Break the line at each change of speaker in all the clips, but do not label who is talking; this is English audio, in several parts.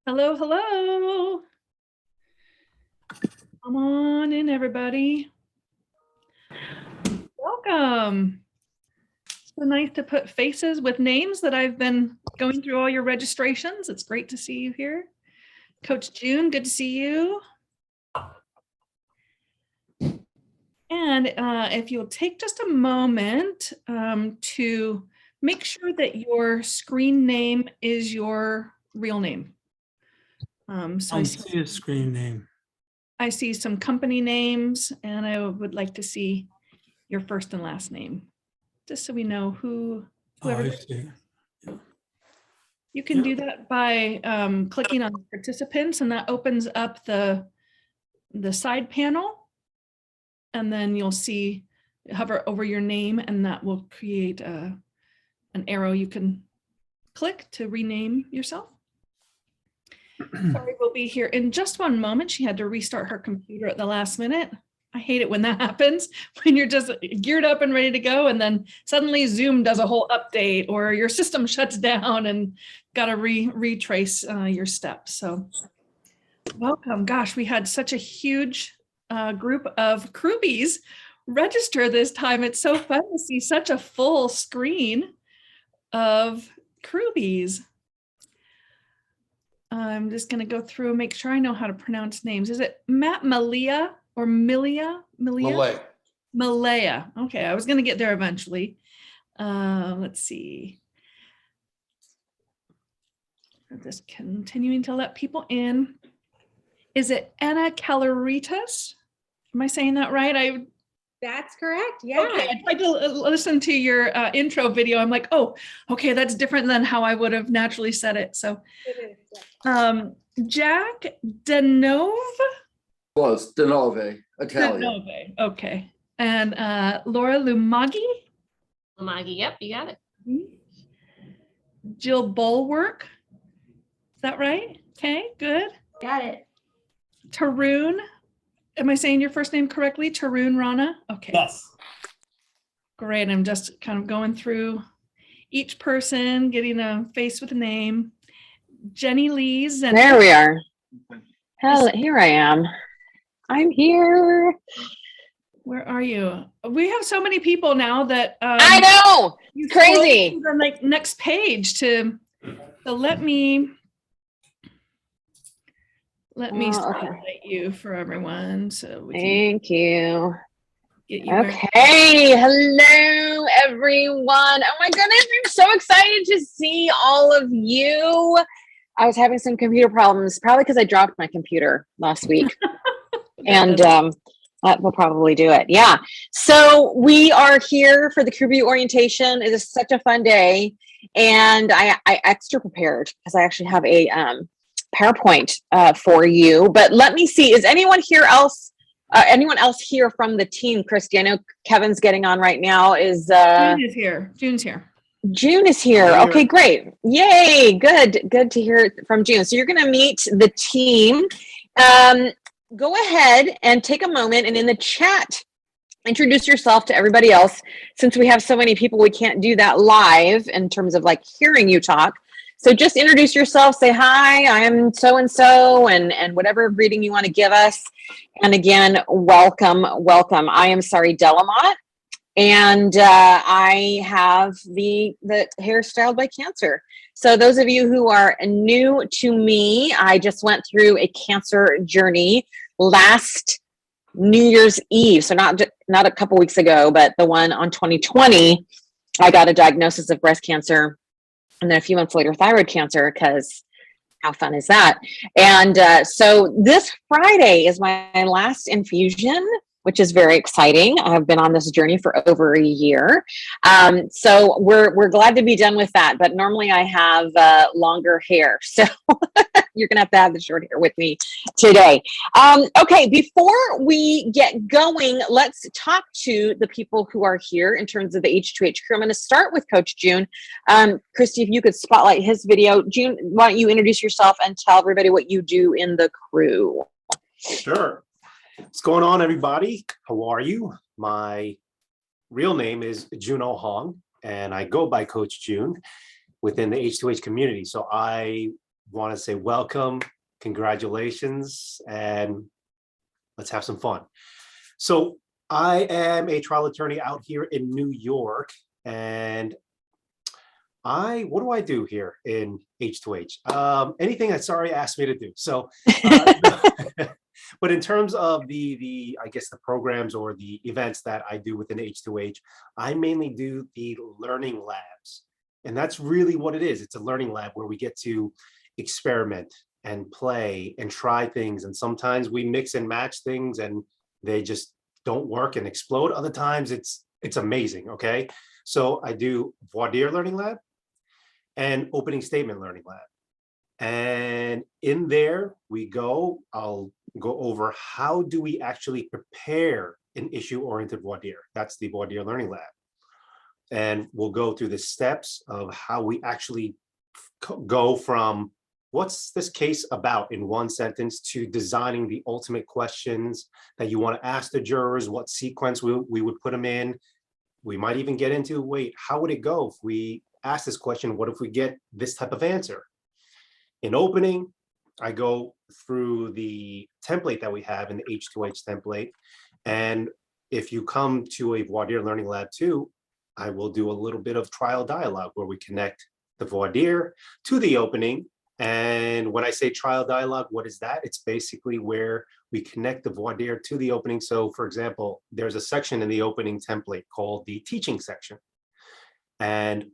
Hello, hello. Come on in, everybody. Welcome. So nice to put faces with names that I've been going through all your registrations. It's great to see you here. Coach June, good to see you. And if you'll take just a moment to make sure that your screen name is your real name.
So I see a screen name.
I see some company names, and I would like to see your first and last name, just so we know who.
I see.
You can do that by clicking on participants, and that opens up the side panel, and then you'll see hover over your name, and that will create an arrow you can click to rename yourself. Sorry, we'll be here in just one moment. She had to restart her computer at the last minute. I hate it when that happens, when you're just geared up and ready to go, and then suddenly Zoom does a whole update or your system shuts down and got to retrace your steps. So welcome. Gosh, we had such a huge group of Crewbies register this time. It's so fun to see such a full screen of Crewbies. I'm just going to go through and make sure I know how to pronounce names. Is it Matt Malia or Milia? Malaya. Okay, I was going to get there eventually. Let's see. I'm just continuing to let people in. Is it Anna Caloritas? Am I saying that right?
That's correct. Yeah.
Okay, I tried to listen to your intro video. I'm like, oh, okay, that's different than how I would have naturally said it. So, Jack Denove.
Close. Denove, Italian.
Denove. Okay. And Laura Lumagi.
Lumagi. Yep, you got it.
Jill Bulwark. Is that right? Okay, good.
Got it.
Tarun. Am I saying your first name correctly? Tarun Rana? Okay.
Yes.
Great. I'm just kind of going through each person, getting a face with a name. Jenny Lees. And
there we are. Hell, here I am. I'm here.
Where are you? We have so many people now that
I know. It's crazy.
The like next page to let me spotlight you for everyone. So
thank you.
Get you
okay. Hello, everyone. Oh my goodness, I'm so excited to see all of you. I was having some computer problems, probably because I dropped my computer last week. And that will probably do it. Yeah. So we are here for the Crewbie orientation. It is such a fun day. And I extra prepared because I actually have a PowerPoint for you. But let me see, is anyone else here from the team? Christy, I know Kevin's getting on right now.
June is here. June's here.
June is here. Okay, great. Yay. Good to hear from June. So you're going to meet the team. Go ahead and take a moment and in the chat, introduce yourself to everybody else. Since we have so many people, we can't do that live in terms of like hearing you talk. So just introduce yourself, say, hi, I'm so-and-so, and whatever greeting you want to give us. And again, welcome. I am Sari Delamont, and I have the hair styled by Cancer. So those of you who are new to me, I just went through a cancer journey last New Year's Eve. So not a couple weeks ago, but the one on 2020, I got a diagnosis of breast cancer. And then a few months later, thyroid cancer, because how fun is that? And so this Friday is my last infusion, which is very exciting. I've been on this journey for over a year. So we're glad to be done with that. But normally I have longer hair. So you're going to have the short hair with me today. Okay, before we get going, let's talk to the people who are here in terms of the H2H crew. I'm going to start with Coach June. Christy, if you could spotlight his video. June, why don't you introduce yourself and tell everybody what you do in the crew?
Sure. What's going on, everybody? How are you? My real name is Juno Hong, and I go by Coach June within the H2H community. So I want to say welcome, congratulations, and let's have some fun. So I am a trial attorney out here in New York, and what do I do here in H2H? Anything that Sari asked me to do. So, but in terms of I guess the programs or the events that I do within H2H, I mainly do the learning labs. And that's really what it is. It's a learning lab where we get to experiment and play and try things. And sometimes we mix and match things and they just don't work and explode. Other times it's amazing, okay? So I do voir dire learning lab and opening statement learning lab. And in there I'll go over how do we actually prepare an issue-oriented voir dire. That's the voir dire learning lab. And we'll go through the steps of how we actually go from what's this case about in one sentence to designing the ultimate questions that you want to ask the jurors, what sequence we would put them in. We might even get into, wait, how would it go if we ask this question? What if we get this type of answer? In opening, I go through the template that we have in the H2H template. And if you come to a voir dire learning lab too, I will do a little bit of trial dialogue where we connect the voir dire to the opening. And when I say trial dialogue, what is that? It's basically where we connect the voir dire to the opening. So for example, there's a section in the opening template called the teaching section. And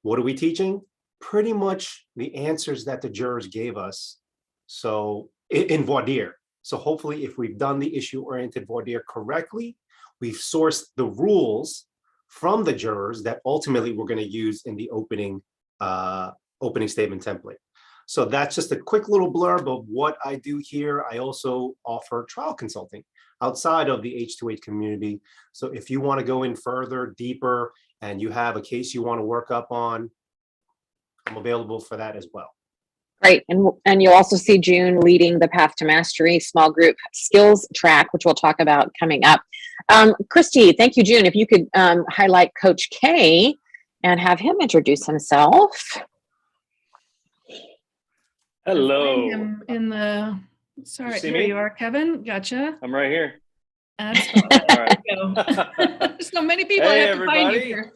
what are we teaching? Pretty much the answers that the jurors gave us. So in voir dire. So hopefully if we've done the issue-oriented voir dire correctly, we've sourced the rules from the jurors that ultimately we're going to use in the opening statement template. So that's just a quick little blurb of what I do here. I also offer trial consulting outside of the H2H community. So if you want to go in further, deeper, and you have a case you want to work up on, I'm available for that as well.
Great. And you'll also see June leading the Path to Mastery small group skills track, which we'll talk about coming up. Christy, thank you, June. If you could highlight Coach K and have him introduce himself.
Hello.
In the, sorry,
see
here
me?
you are, Kevin. Gotcha.
I'm right here.
That's
All right.
go. So many people I
Hey,
have to find you
everybody.
here.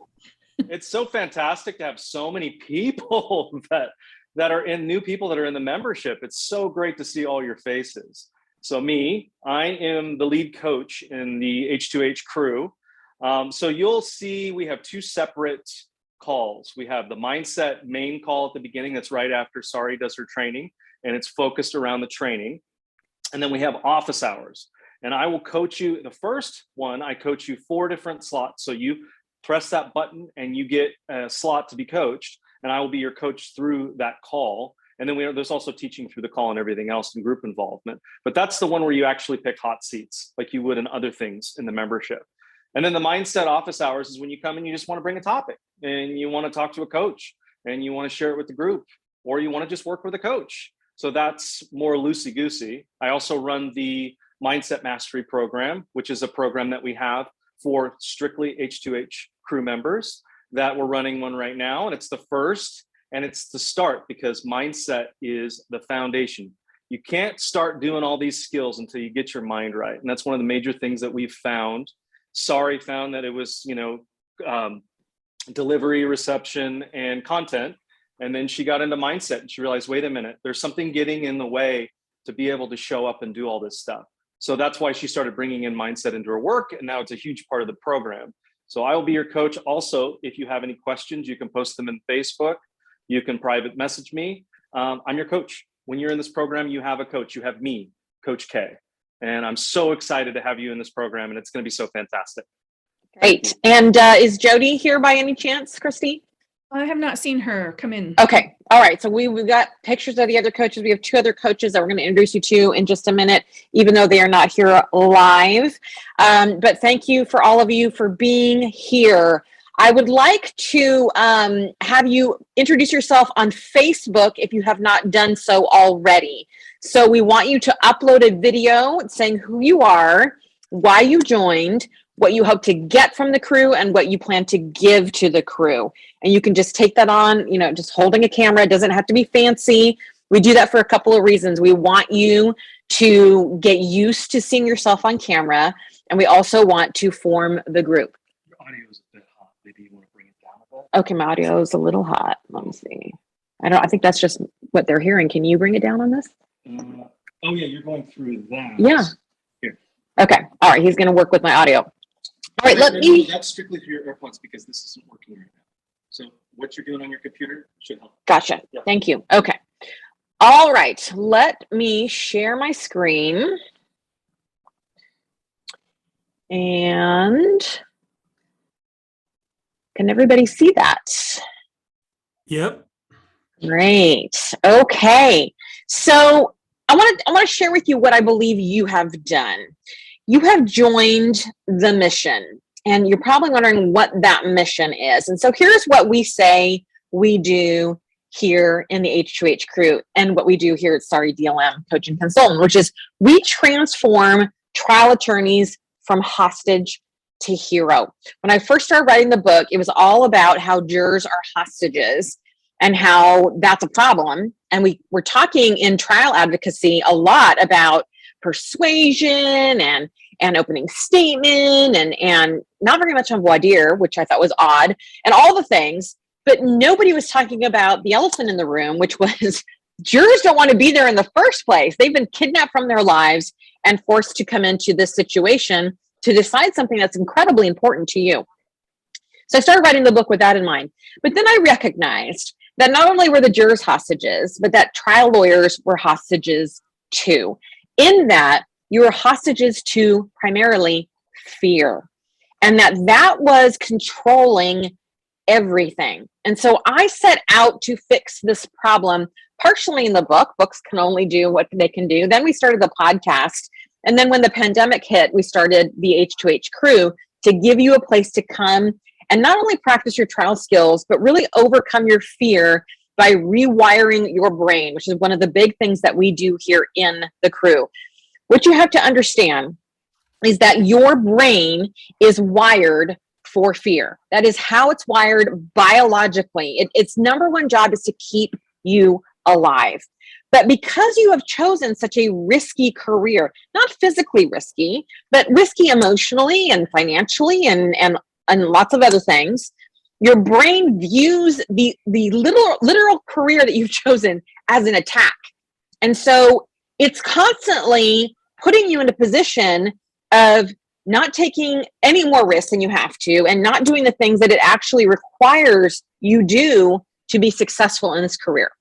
It's so fantastic to have so many people that are in new people that are in the membership. It's so great to see all your faces. So I am the lead coach in the H2H crew. So you'll see we have two separate calls. We have the mindset main call at the beginning. That's right after Sari does her training, and it's focused around the training. And then we have office hours. And I will coach you. The first one, I coach you 4 different slots. So you press that button and you get a slot to be coached. And I will be your coach through that call. And then there's also teaching through the call and everything else and group involvement. But that's the one where you actually pick hot seats like you would in other things in the membership. And then the mindset office hours is when you come and you just want to bring a topic and you want to talk to a coach and you want to share it with the group, or you want to just work with a coach. So that's more loosey-goosey. I also run the Mindset Mastery program, which is a program that we have for strictly H2H crew members that we're running one right now. And it's the first, and it's the start, because mindset is the foundation. You can't start doing all these skills until you get your mind right. And that's one of the major things that we've found. Sari found that it was, delivery, reception, and content. And then she got into mindset and she realized, wait a minute, there's something getting in the way to be able to show up and do all this stuff. So that's why she started bringing in mindset into her work. And now it's a huge part of the program. So I will be your coach. Also, if you have any questions, you can post them in Facebook. You can private message me. I'm your coach. When you're in this program, you have a coach. You have me, Coach K. And I'm so excited to have you in this program. And it's going to be so fantastic.
Great. And is Jody here by any chance, Christy?
I have not seen her come in.
Okay. All right. So we've got pictures of the other coaches. We have 2 other coaches that we're going to introduce you to in just a minute, even though they are not here live. But thank you for all of you for being here. I would like to have you introduce yourself on Facebook if you have not done so already. So we want you to upload a video saying who you are, why you joined, what you hope to get from the crew, and what you plan to give to the crew. And you can just take that on, just holding a camera. It doesn't have to be fancy. We do that for a couple of reasons. We want you to get used to seeing yourself on camera, and we also want to form the group.
Your audio is a bit hot. Maybe you want to bring it down a bit.
Okay, my audio is a little hot. Let me see. I think that's just what they're hearing. Can you bring it down on this?
Oh yeah, you're going through that.
Yeah.
Here.
Okay. All right. He's going to work with my audio. All right. Let me.
That's strictly through your AirPods because this isn't working right now. So what you're doing on your computer should help.
Gotcha.
Yeah.
Thank you. Okay. All right. Let me share my screen. And can everybody see that?
Yep.
Great. Okay. So I want to share with you what I believe you have done. You have joined the mission, and you're probably wondering what that mission is. And so here's what we say we do here in the H2H crew, and what we do here at Sorry DLM Coach and Consultant, which is we transform trial attorneys from hostage to hero. When I first started writing the book, it was all about how jurors are hostages and how that's a problem. And we were talking in trial advocacy a lot about persuasion and opening statement and not very much on voir dire, which I thought was odd, and all the things. But nobody was talking about the elephant in the room, which was jurors don't want to be there in the first place. They've been kidnapped from their lives and forced to come into this situation to decide something that's incredibly important to you. So I started writing the book with that in mind. But then I recognized that not only were the jurors hostages, but that trial lawyers were hostages too. In that, you were hostages to primarily fear, and that was controlling everything. And so I set out to fix this problem, partially in the book. Books can only do what they can do. Then we started the podcast. And then when the pandemic hit, we started the H2H crew to give you a place to come and not only practice your trial skills, but really overcome your fear by rewiring your brain, which is one of the big things that we do here in the crew. What you have to understand is that your brain is wired for fear. That is how it's wired biologically. Its number one job is to keep you alive. But because you have chosen such a risky career, not physically risky, but risky emotionally and financially and lots of other things, your brain views the literal career that you've chosen as an attack. And so it's constantly putting you in a position of not taking any more risks than you have to and not doing the things that it actually requires you do to be successful in this career.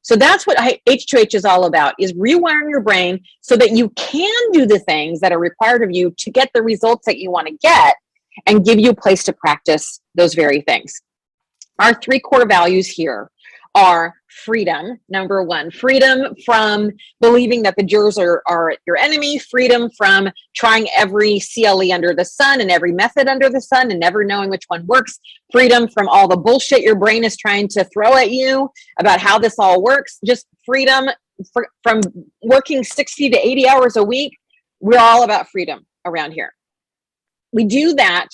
So that's what H2H is all about, is rewiring your brain so that you can do the things that are required of you to get the results that you want to get and give you a place to practice those very things. Our 3 core values here are freedom. Number 1, freedom from believing that the jurors are your enemy, freedom from trying every CLE under the sun and every method under the sun and never knowing which one works, freedom from all the bullshit your brain is trying to throw at you about how this all works, just freedom from working 60 to 80 hours a week. We're all about freedom around here. We do that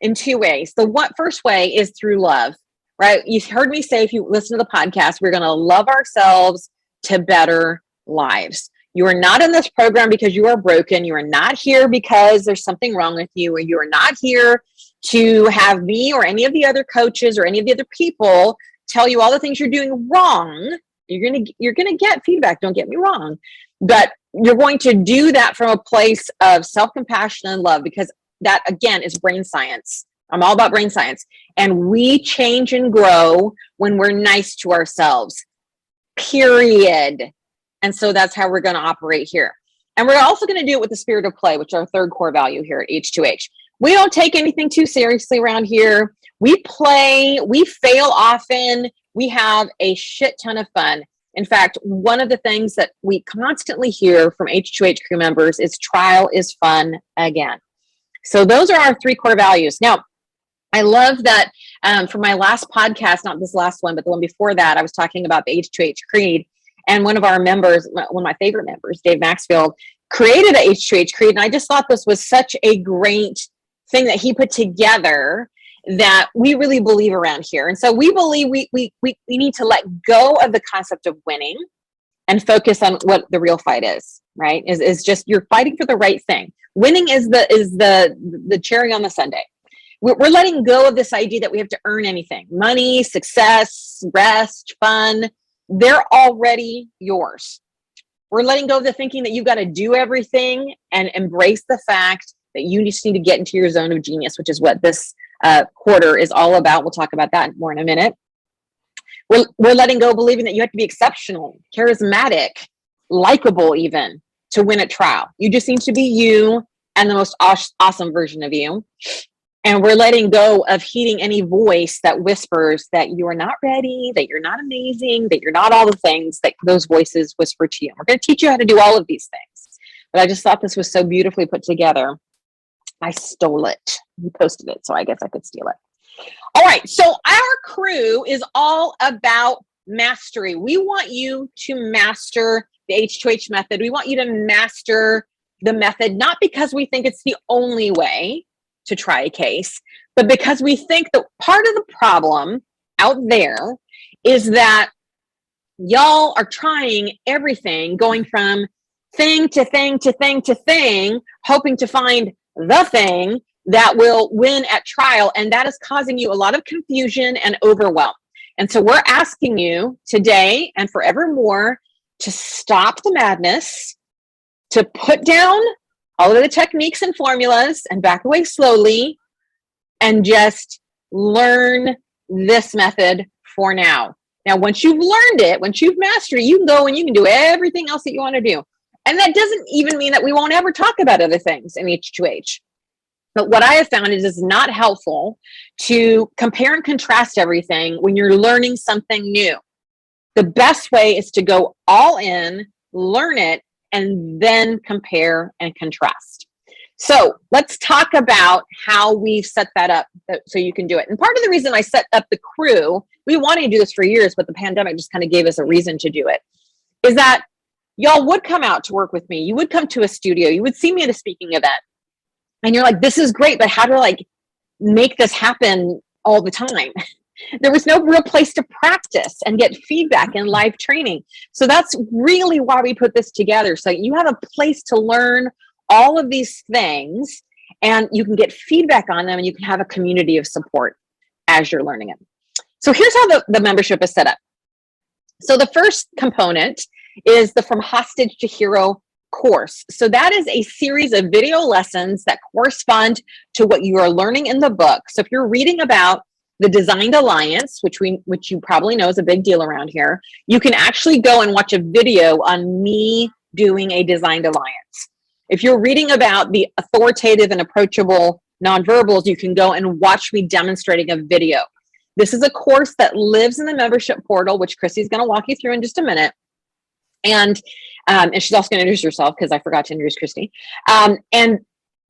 in 2 ways. The first way is through love. Right? You've heard me say, if you listen to the podcast, we're going to love ourselves to better lives. You are not in this program because you are broken. You are not here because there's something wrong with you, or you are not here to have me or any of the other coaches or any of the other people tell you all the things you're doing wrong. You're going to get feedback. Don't get me wrong, but you're going to do that from a place of self-compassion and love, because that, again, is brain science. I'm all about brain science. And we change and grow when we're nice to ourselves, period. And so that's how we're going to operate here. And we're also going to do it with the spirit of play, which is our 3rd core value here at H2H. We don't take anything too seriously around here. We play, we fail often. We have a shit ton of fun. In fact, one of the things that we constantly hear from H2H crew members is trial is fun again. So those are our 3 core values. Now, I love that for my last podcast, not this last one, but the one before that, I was talking about the H2H Creed. And one of our members, one of my favorite members, Dave Maxfield, created a H2H Creed. And I just thought this was such a great thing that he put together that we really believe around here. And so we believe we need to let go of the concept of winning. and focus on what the real fight is, right? Is just you're fighting for the right thing. Winning is the cherry on the sundae. We're letting go of this idea that we have to earn anything. Money, success, rest, fun, they're already yours. We're letting go of the thinking that you've got to do everything and embrace the fact that you just need to get into your zone of genius, which is what this quarter is all about. We'll talk about that more in a minute. We're letting go of believing that you have to be exceptional, charismatic, likable even to win at trial. You just need to be you and the most awesome version of you. And we're letting go of heeding any voice that whispers that you are not ready, that you're not amazing, that you're not all the things that those voices whisper to you. We're going to teach you how to do all of these things. But I just thought this was so beautifully put together. I stole it. You posted it, so I guess I could steal it. All right, so our crew is all about mastery. We want you to master the H2H method. We want you to master the method, not because we think it's the only way to try a case, but because we think that part of the problem out there is that y'all are trying everything, going from thing to thing to thing to thing, hoping to find the thing that will win at trial. And that is causing you a lot of confusion and overwhelm. And so we're asking you today and forevermore to stop the madness, to put down all of the techniques and formulas and back away slowly and just learn this method for now. Now, once you've learned it, once you've mastered it, you can go and you can do everything else that you want to do. And that doesn't even mean that we won't ever talk about other things in H2H. But what I have found is it's not helpful to compare and contrast everything when you're learning something new. The best way is to go all in, learn it, and then compare and contrast. So let's talk about how we've set that up so you can do it. And part of the reason I set up the crew, we wanted to do this for years, but the pandemic just kind of gave us a reason to do it, is that y'all would come out to work with me. You would come to a studio. You would see me at a speaking event. And you're like, this is great, but how do I make this happen all the time? There was no real place to practice and get feedback and live training. So that's really why we put this together. So you have a place to learn all of these things and you can get feedback on them and you can have a community of support as you're learning it. So here's how the membership is set up. So the first component is the From Hostage to Hero course. So that is a series of video lessons that correspond to what you are learning in the book. So if you're reading about the Designed Alliance, which you probably know is a big deal around here, you can actually go and watch a video on me doing a Designed Alliance. If you're reading about the authoritative and approachable nonverbals, you can go and watch me demonstrating a video. This is a course that lives in the membership portal, which Chrissy's going to walk you through in just a minute. And she's also going to introduce herself because I forgot to introduce Christy. And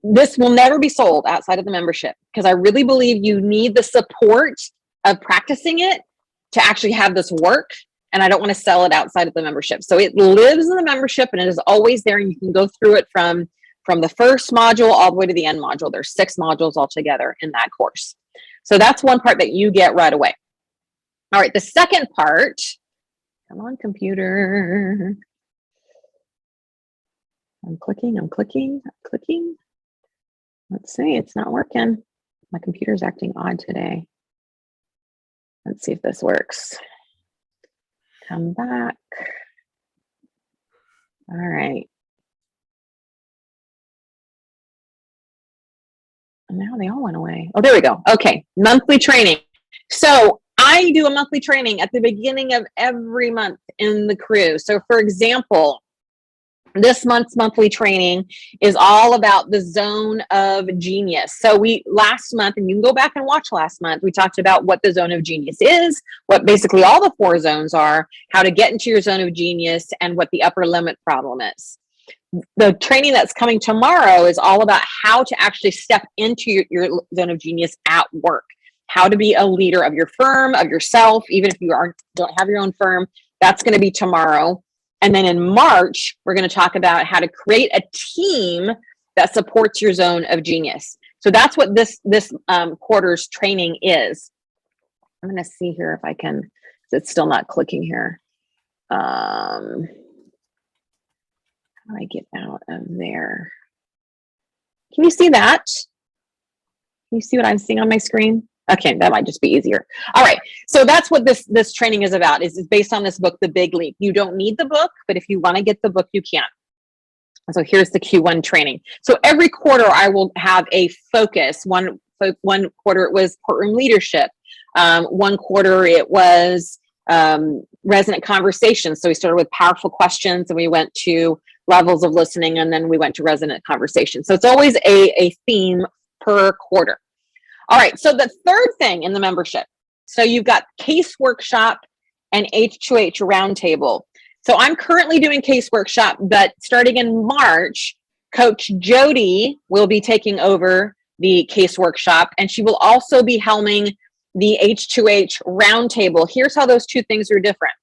this will never be sold outside of the membership because I really believe you need the support of practicing it to actually have this work. And I don't want to sell it outside of the membership. So it lives in the membership and it is always there. And you can go through it from the first module all the way to the end module. There's 6 modules altogether in that course. So that's one part that you get right away. All right, the second part, come on, computer. I'm clicking. Let's see, it's not working. My computer's acting odd today. Let's see if this works. Come back. All right. And now they all went away. Oh, there we go. Okay, monthly training. So I do a monthly training at the beginning of every month in the crew. So for example, this month's monthly training is all about the zone of genius. So last month, and you can go back and watch last month, we talked about what the zone of genius is, what basically all the 4 zones are, how to get into your zone of genius, and what the upper limit problem is. The training that's coming tomorrow is all about how to actually step into your zone of genius at work, how to be a leader of your firm, of yourself, even if you don't have your own firm. That's going to be tomorrow. And then in March, we're going to talk about how to create a team that supports your zone of genius. So that's what this quarter's training is. I'm going to see here if I can, it's still not clicking here. How do I get out of there? Can you see that? Can you see what I'm seeing on my screen? Okay, that might just be easier. All right, so that's what this training is about. Is based on this book, The Big Leap. You don't need the book, but if you want to get the book, you can. So here's the Q1 training. So every quarter I will have a focus. One quarter it was courtroom leadership. One quarter it was resonant conversations. So we started with powerful questions and we went to levels of listening and then we went to resonant conversations. So it's always a theme per quarter. All right, so the third thing in the membership. So you've got case workshop and H2H roundtable. So I'm currently doing case workshop, but starting in March, Coach Jody will be taking over the case workshop, and she will also be helming the H2H roundtable. Here's how those two things are different.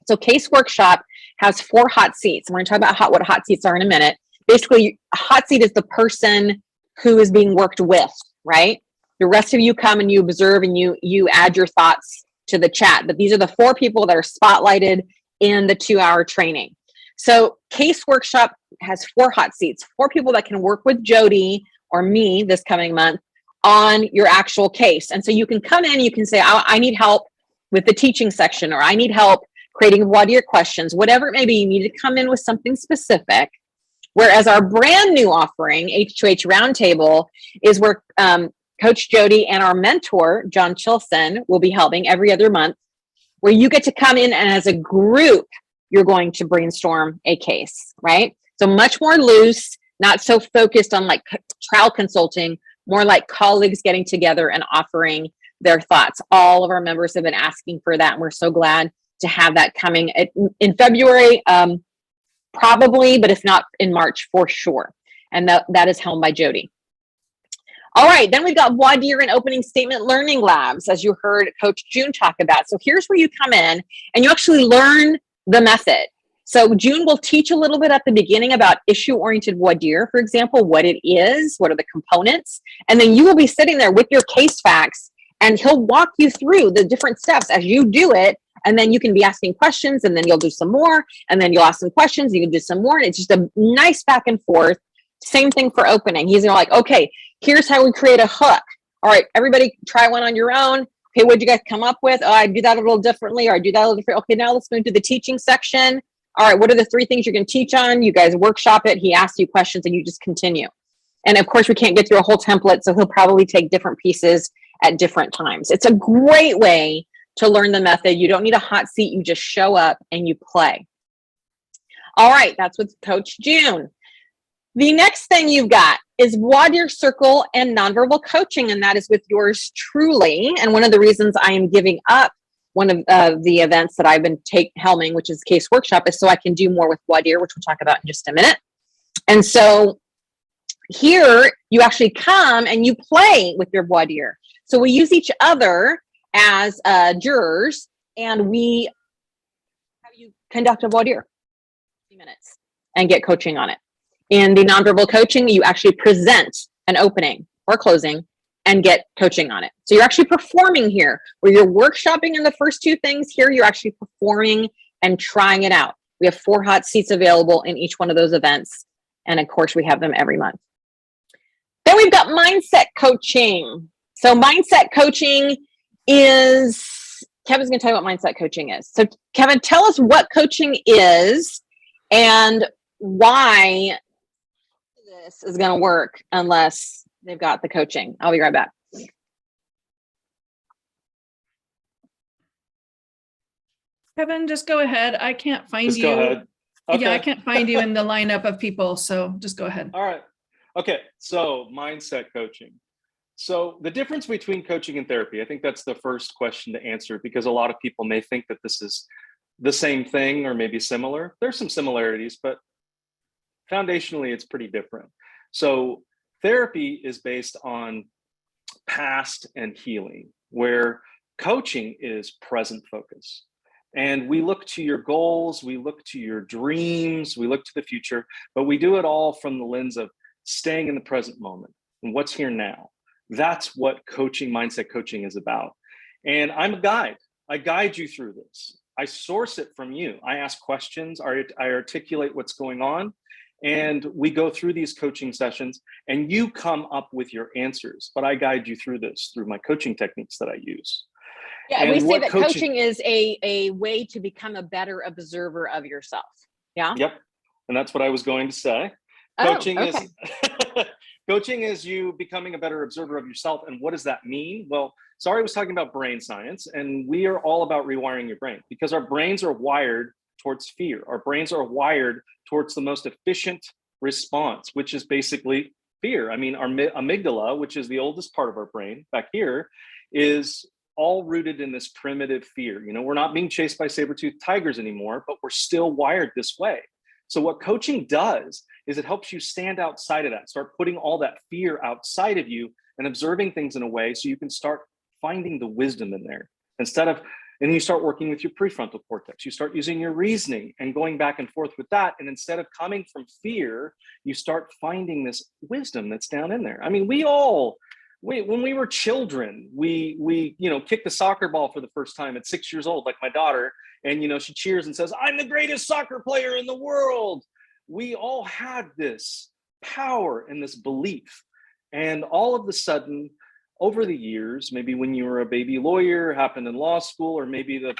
So case workshop has 4 hot seats. We're going to talk about what hot seats are in a minute. Basically, a hot seat is the person who is being worked with, right? The rest of you come and you observe and you add your thoughts to the chat. But these are the 4 people that are spotlighted in the 2-hour training. So case workshop has 4 hot seats, 4 people that can work with Jody or me this coming month on your actual case. And so you can come in, you can say, I need help with the teaching section, or I need help creating voir dire questions, whatever it may be. You need to come in with something specific. Whereas our brand new offering, H2H Roundtable, is where Coach Jody and our mentor, John Chilson, will be helping every other month, where you get to come in and as a group, you're going to brainstorm a case, right? So much more loose, not so focused on like trial consulting, more like colleagues getting together and offering their thoughts. All of our members have been asking for that, and we're so glad to have that coming in February, probably, but if not in March for sure. And that is helmed by Jody. All right, then we've got voir dire and opening statement learning labs, as you heard Coach June talk about. So here's where you come in and you actually learn the method. So June will teach a little bit at the beginning about issue-oriented voir dire, for example, what it is, what are the components, and then you will be sitting there with your case facts and he'll walk you through the different steps as you do it, and then you can be asking questions, and then you'll do some more, and then you'll ask some questions, you can do some more, and it's just a nice back and forth. Same thing for opening. He's like, okay, here's how we create a hook. All right, everybody try one on your own. Okay, what'd you guys come up with? Oh, I do that a little differently, or I do that a little different. Okay, now let's move to the teaching section. All right, what are the 3 things you're going to teach on? You guys workshop it. He asks you questions and you just continue. And of course, we can't get through a whole template, so he'll probably take different pieces at different times. It's a great way to learn the method. You don't need a hot seat. You just show up and you play. All right, that's with Coach June. The next thing you've got is voir dire circle and nonverbal coaching, and that is with yours truly. And one of the reasons I am giving up one of the events that I've been helming, which is case workshop, is so I can do more with voir dire, which we'll talk about in just a minute. And so here you actually come and you play with your voir dire. So we use each other as jurors, and we have you conduct a voir dire 30 minutes and get coaching on it. In the nonverbal coaching, you actually present an opening or closing and get coaching on it. So you're actually performing here, where you're workshopping in the first 2 things. Here you're actually performing and trying it out. We have 4 hot seats available in each one of those events, and of course we have them every month. Then we've got mindset coaching. So mindset coaching is, Kevin's going to tell you what mindset coaching is. So Kevin, tell us what coaching is and why this is going to work unless they've got the coaching. I'll be right back.
Kevin, just go ahead. I can't find
Just
you.
go ahead. Okay.
Yeah, I can't find you in the lineup of people, so just go ahead.
All right. Okay. So mindset coaching. So the difference between coaching and therapy, I think that's the first question to answer, because a lot of people may think that this is the same thing or maybe similar. There's some similarities, but foundationally, it's pretty different. So therapy is based on past and healing, where coaching is present focus. And we look to your goals, we look to your dreams, we look to the future, but we do it all from the lens of staying in the present moment and what's here now. That's what coaching, mindset coaching is about. And I'm a guide. I guide you through this. I source it from you. I ask questions, I articulate what's going on, and we go through these coaching sessions and you come up with your answers. But I guide you through this through my coaching techniques that I use.
Yeah,
And
we say
what
that coaching is a way to become a better observer of yourself. Yeah.
Yep. And that's what I was going to say.
Oh,
Coaching
okay.
is coaching is you becoming a better observer of yourself. And what does that mean? Well, Sari was talking about brain science, and we are all about rewiring your brain because our brains are wired towards fear. Our brains are wired towards the most efficient response, which is basically fear. I mean, our amygdala, which is the oldest part of our brain back here, is all rooted in this primitive fear. You know, we're not being chased by saber-toothed tigers anymore, but we're still wired this way. So what coaching does is it helps you stand outside of that, start putting all that fear outside of you and observing things in a way so you can start finding the wisdom in there instead of, and you start working with your prefrontal cortex. You start using your reasoning and going back and forth with that. And instead of coming from fear, you start finding this wisdom that's down in there. I mean, when we were children, we kicked the soccer ball for the first time at 6 years old, like my daughter, and she cheers and says, "I'm the greatest soccer player in the world." We all had this power and this belief. And all of a sudden, over the years, maybe when you were a baby lawyer, happened in law school, or maybe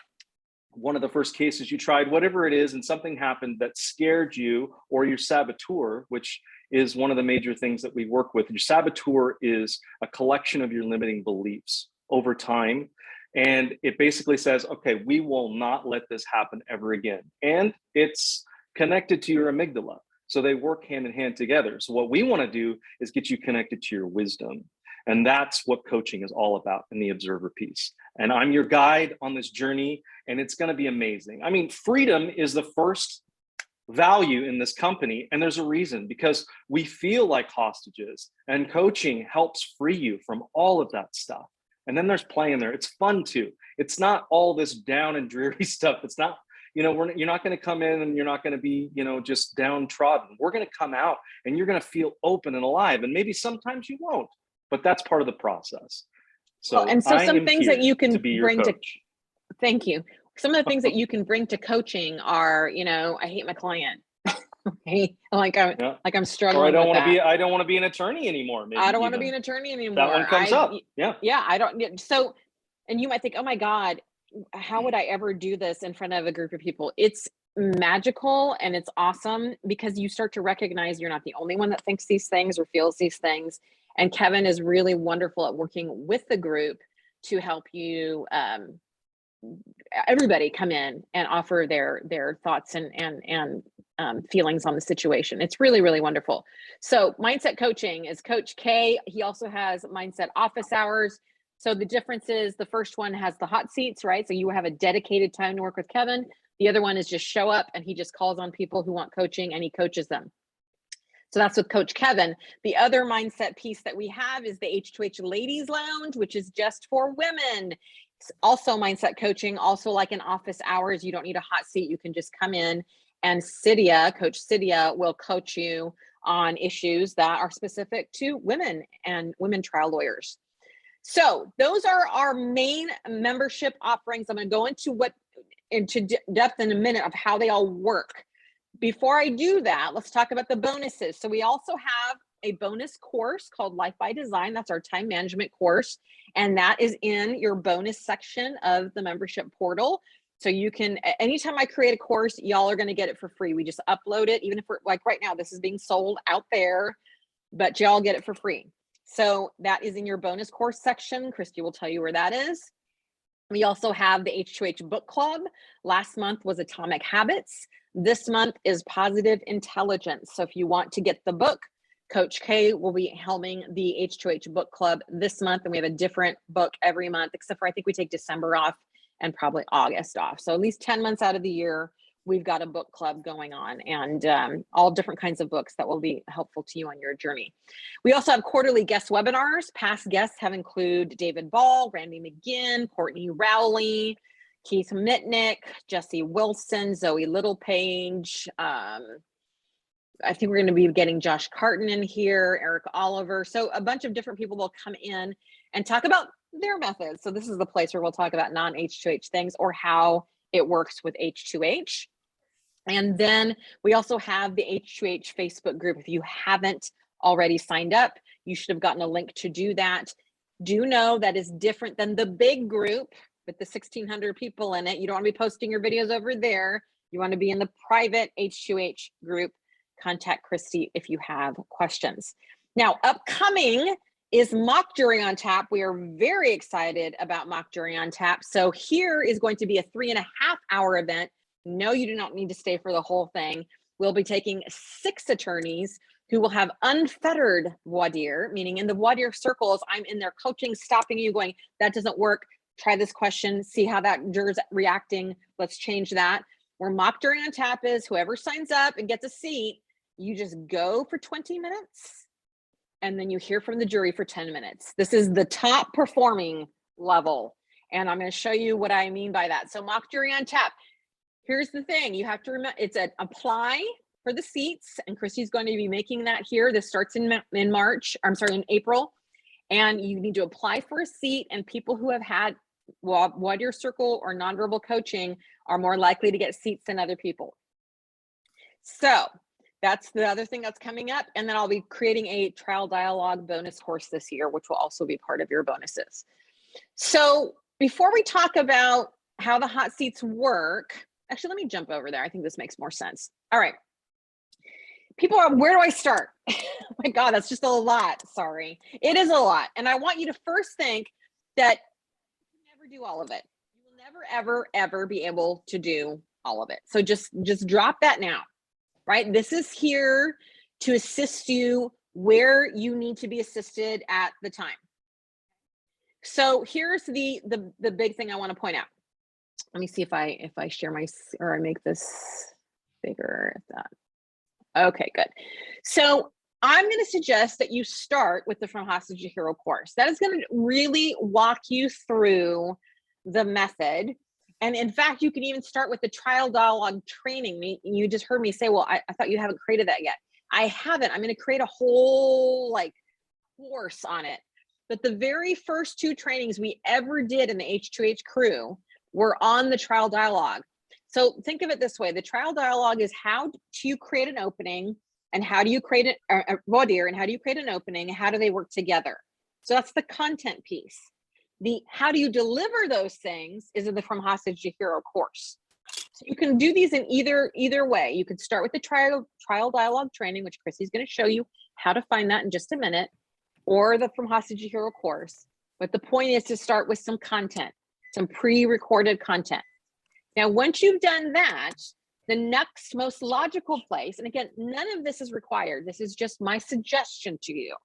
one of the first cases you tried, whatever it is, and something happened that scared you, or your saboteur, which is one of the major things that we work with. Your saboteur is a collection of your limiting beliefs over time. And it basically says, okay, we will not let this happen ever again. And it's connected to your amygdala. So they work hand in hand together. So what we want to do is get you connected to your wisdom. And that's what coaching is all about in the observer piece. And I'm your guide on this journey, and it's going to be amazing. I mean, freedom is the first value in this company, and there's a reason, because we feel like hostages, and coaching helps free you from all of that stuff. And then there's play in there. It's fun too. It's not all this down and dreary stuff. It's not, you're not going to come in and you're not going to be, just downtrodden. We're going to come out and you're going to feel open and alive. And maybe sometimes you won't, but that's part of the process. So,
and so some things that you can bring to, thank you. Some of the things that you can bring to coaching are, I hate my client. Okay. I'm struggling.
Or I don't want to be an attorney anymore. Maybe
I don't want to be an attorney anymore.
That one comes up. Yeah.
Yeah. I don't. So, and you might think, oh my God, how would I ever do this in front of a group of people? It's magical and it's awesome because you start to recognize you're not the only one that thinks these things or feels these things. And Kevin is really wonderful at working with the group to help you, everybody come in and offer their thoughts and feelings on the situation. It's really, really wonderful. So mindset coaching is Coach K. He also has mindset office hours. So the difference is the first one has the hot seats, right? So you have a dedicated time to work with Kevin. The other one is just show up and he just calls on people who want coaching and he coaches them. So that's with Coach Kevin. The other mindset piece that we have is the H2H Ladies Lounge, which is just for women. It's also mindset coaching, also like in office hours. You don't need a hot seat. You can just come in and Coach Cydia will coach you on issues that are specific to women and women trial lawyers. So those are our main membership offerings. I'm going to go into depth in a minute of how they all work. Before I do that, let's talk about the bonuses. So we also have a bonus course called Life by Design. That's our time management course. And that is in your bonus section of the membership portal. So you can, anytime I create a course, y'all are going to get it for free. We just upload it, even if we're like right now, this is being sold out there, but y'all get it for free. So that is in your bonus course section. Christy will tell you where that is. We also have the H2H book club. Last month was Atomic Habits. This month is Positive Intelligence. So if you want to get the book, Coach K will be helming the H2H book club this month. And we have a different book every month, except for I think we take December off and probably August off. So at least 10 months out of the year, we've got a book club going on and all different kinds of books that will be helpful to you on your journey. We also have quarterly guest webinars. Past guests have included David Ball, Randy McGinn, Courtney Rowley, Keith Mitnick, Jesse Wilson, Zoe Littlepage. I think we're going to be getting Josh Carton in here, Eric Oliver. So a bunch of different people will come in and talk about their methods. So this is the place where we'll talk about non-H2H things or how it works with H2H. And then we also have the H2H Facebook group. If you haven't already signed up, you should have gotten a link to do that. Do know that is different than the big group with the 1,600 people in it. You don't want to be posting your videos over there. You want to be in the private H2H group. Contact Christy if you have questions. Now, upcoming is Mock Jury on Tap. We are very excited about Mock Jury on Tap. So here is going to be a 3.5-hour event. No, you do not need to stay for the whole thing. We'll be taking 6 attorneys who will have unfettered voir dire, meaning in the voir dire circles, I'm in there coaching, stopping you, going, that doesn't work. Try this question, see how that juror's reacting. Let's change that. Where Mock Jury on Tap is, whoever signs up and gets a seat, you just go for 20 minutes and then you hear from the jury for 10 minutes. This is the top performing level. And I'm going to show you what I mean by that. So Mock Jury on Tap. Here's the thing, you have to remember, it's an apply for the seats, and Christy's going to be making that here. This starts in March, I'm sorry, in April, and you need to apply for a seat, and people who have had voir dire circle or nonverbal coaching are more likely to get seats than other people. So that's the other thing that's coming up, and then I'll be creating a trial dialogue bonus course this year, which will also be part of your bonuses. So before we talk about how the hot seats work, actually, let me jump over there. I think this makes more sense. All right. People are, where do I start? Oh my God, that's just a lot. Sorry. It is a lot. And I want you to first think that you can never do all of it. You will never, ever, ever be able to do all of it. So just drop that now, right? This is here to assist you where you need to be assisted at the time. So here's the big thing I want to point out. Let me see if I share my, or I make this bigger. Okay, good. So I'm going to suggest that you start with the From Hostage to Hero course. That is going to really walk you through the method. And in fact, you can even start with the trial dialogue training. You just heard me say, well, I thought you haven't created that yet. I haven't. I'm going to create a whole course on it. But the very first 2 trainings we ever did in the H2H crew were on the trial dialogue. So think of it this way. The trial dialogue is how do you create an opening, and how do you create a voir dire, and how do you create an opening, and how do they work together? So that's the content piece. The how do you deliver those things is in the From Hostage to Hero course. So you can do these in either way. You could start with the trial dialogue training, which Chrissy's going to show you how to find that in just a minute, or the From Hostage to Hero course. But the point is to start with some content, some pre-recorded content. Now, once you've done that, the next most logical place, and again, none of this is required, this is just my suggestion to you,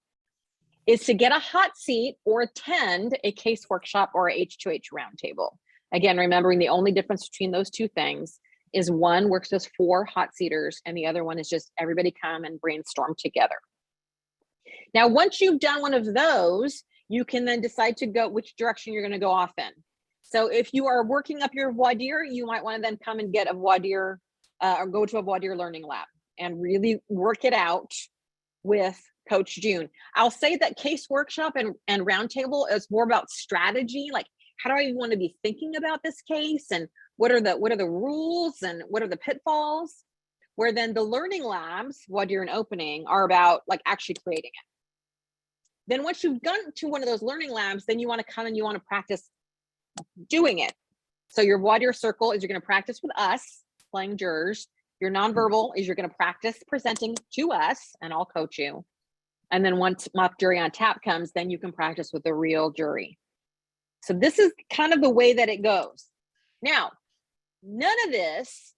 is to get a hot seat or attend a case workshop or a H2H roundtable. Again, remembering the only difference between those 2 things is one works as 4 hot seaters, and the other one is just everybody come and brainstorm together. Now, once you've done one of those, you can then decide to go which direction you're going to go off in. So if you are working up your voir dire, you might want to then come and get a voir dire or go to a voir dire learning lab and really work it out with Coach June. I'll say that case workshop and roundtable is more about strategy. Like, how do I want to be thinking about this case, and what are the rules, and what are the pitfalls? Where then the learning labs, voir dire and opening, are about actually creating it. Then once you've gone to one of those learning labs, then you want to come and you want to practice doing it. So your voir dire circle is you're going to practice with us playing jurors. Your nonverbal is you're going to practice presenting to us, and I'll coach you. And then once Mock Jury on Tap comes, then you can practice with the real jury. So this is kind of the way that it goes. Now, none of this